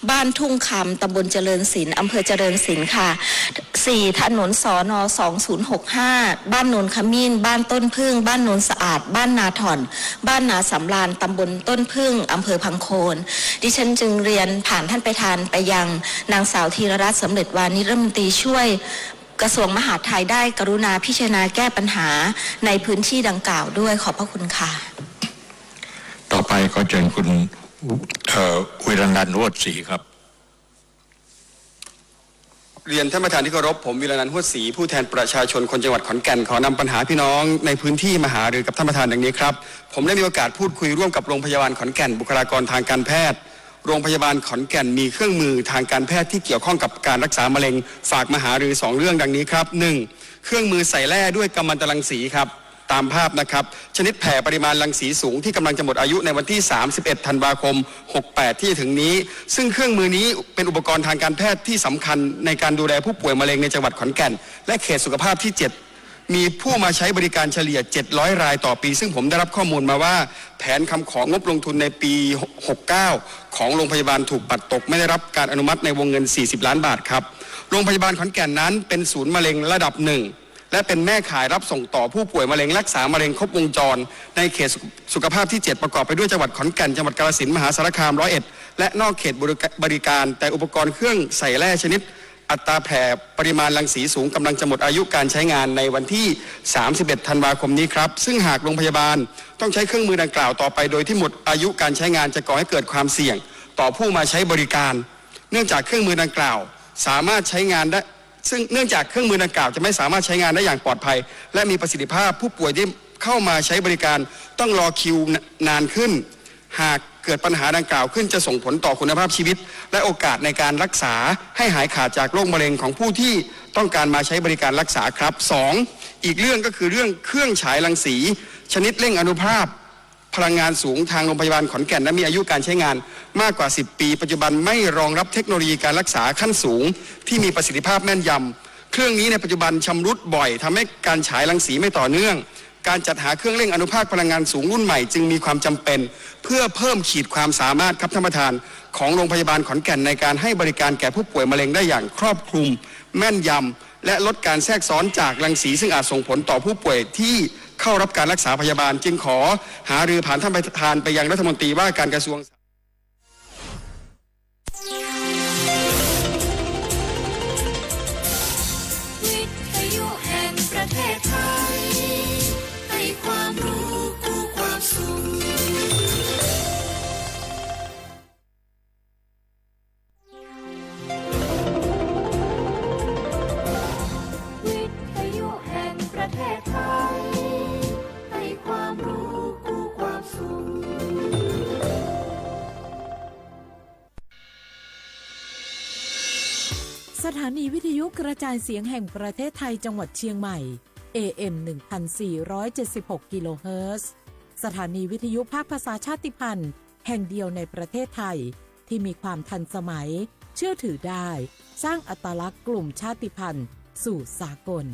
บ้านทุ่งคำตำบลเจริญศิลป์อำเภอเจริญศิลป์ค่ะ4ถนนสน2065บ้านโนนขมิ้นบ้านต้นพึ่งบ้านโนนสะอาดบ้านนาถ่อนบ้านนาสำราญตำบลต้นพึ่งอำเภอพังโคนดิฉันจึงเรียนผ่านท่านประธานไปยังนางสาวธีรรัตน์สำเร็จวานิชรัฐมนตรีช่วยกระทรวงมหาดไทยได้กรุณาพิจารณาแก้ปัญหาในพื้นที่ดังกล่าวด้วยขอบพระคุณค่ะต่อไปขอเชิญคุณวิรันนันท์ โหวตศรีครับเรียนท่านประธานที่เคารพผมวิรันนันท์ โหวตศรีผู้แทนประชาชนคนจังหวัดขอนแก่นขอนำปัญหาพี่น้องในพื้นที่มาหารือกับท่านประธานดังนี้ครับผมได้มีโอกาสพูดคุยร่วมกับโรงพยาบาลขอนแก่นบุคลากรทางการแพทย์โรงพยาบาลขอนแก่นมีเครื่องมือทางการแพทย์ที่เกี่ยวข้องกับการรักษามะเร็งฝากมาหารือ2เรื่องดังนี้ครับ1เครื่องมือใส่แร่ด้วยกัมมันตรังสีครับตามภาพนะครับชนิดแผ่ปริมาณรังสีสูงที่กำลังจะหมดอายุในวันที่31ธันวาคม68ที่ถึงนี้ซึ่งเครื่องมือนี้เป็นอุปกรณ์ทางการแพทย์ที่สำคัญในการดูแลผู้ป่วยมะเร็งในจังหวัดขอนแก่นและเขตสุขภาพที่7มีผู้มาใช้บริการเฉลี่ย700รายต่อปีซึ่งผมได้รับข้อมูลมาว่าแผนคำของงบลงทุนในปี69ของโรงพยาบาลถูกปัดตกไม่ได้รับการอนุมัติในวงเงิน40ล้านบาทครับโรงพยาบาลขอนแก่นนั้นเป็นศูนย์มะเร็งระดับ1และเป็นแม่ข่ายรับส่งต่อผู้ป่วยมะเร็งรักษามะเร็งครบวงจรในเขตสุขภาพที่7ประกอบไปด้วยจังหวัดขอนแก่นจังหวัดกาฬสินธุ์มหาสารคาม101และนอกเขตบริการแต่อุปกรณ์เครื่องใส่แร่ชนิดอัตราแผ่ปริมาณรังสีสูงกำลังจะหมดอายุการใช้งานในวันที่31ธันวาคมนี้ครับซึ่งหากโรงพยาบาลต้องใช้เครื่องมือดังกล่าวต่อไปโดยที่หมดอายุการใช้งานจะก่อให้เกิดความเสี่ยง ต่อผู้มาใช้บริการ เนื่องจากเครื่องมือดังกล่าวสามารถใช้งานได้ซึ่งเนื่องจากเครื่องมือดังกล่าวจะไม่สามารถใช้งานได้อย่างปลอดภัยและมีประสิทธิภาพผู้ป่วยที่เข้ามาใช้บริการต้องรอคิวนานขึ้นหากเกิดปัญหาดังกล่าวขึ้นจะส่งผลต่อคุณภาพชีวิตและโอกาสในการรักษาให้หายขาดจากโรคมะเร็งของผู้ที่ต้องการมาใช้บริการรักษาครับ 2. อีกเรื่องก็คือเรื่องเครื่องฉายรังสีชนิดเร่งอนุภาพพลังงานสูงทางโรงพยาบาลขอนแก่นและมีอายุการใช้งานมากกว่า10 ปีปัจจุบันไม่รองรับเทคโนโลยีการรักษาขั้นสูงที่มีประสิทธิภาพแม่นยำเครื่องนี้ในปัจจุบันชำรุดบ่อยทำให้การฉายรังสีไม่ต่อเนื่องการจัดหาเครื่องเร่งอนุภาคพลังงานสูงรุ่นใหม่จึงมีความจำเป็นเพื่อเพิ่มขีดความสามารถครับท่านประธานของโรงพยาบาลขอนแก่นในการให้บริการแก่ผู้ป่วยมะเร็งได้อย่างครอบคลุมแม่นยำและลดการแทรกซ้อนจากรังสีซึ่งอาจส่งผลต่อผู้ป่วยที่เข้ารับการรักษาพยาบาลจึงขอหารือผ่านท่านประธานไปยังรัฐมนตรีว่าการกระทรวงวิทยุแห่งประเทศไทยให้ความรู้คู่ความสุขวิทยุแห่งประเทศไทยให้ความรู้คู่ความสุขสถานีวิทยุกระจายเสียงแห่งประเทศไทยจังหวัดเชียงใหม่ AM 1476 กิโลเฮิรตซ์สถานีวิทยุภาคภาษาชาติพันธุ์แห่งเดียวในประเทศไทยที่มีความทันสมัยเชื่อถือได้สร้างอัตลักษณ์กลุ่มชาติพันธุ์สู่สากล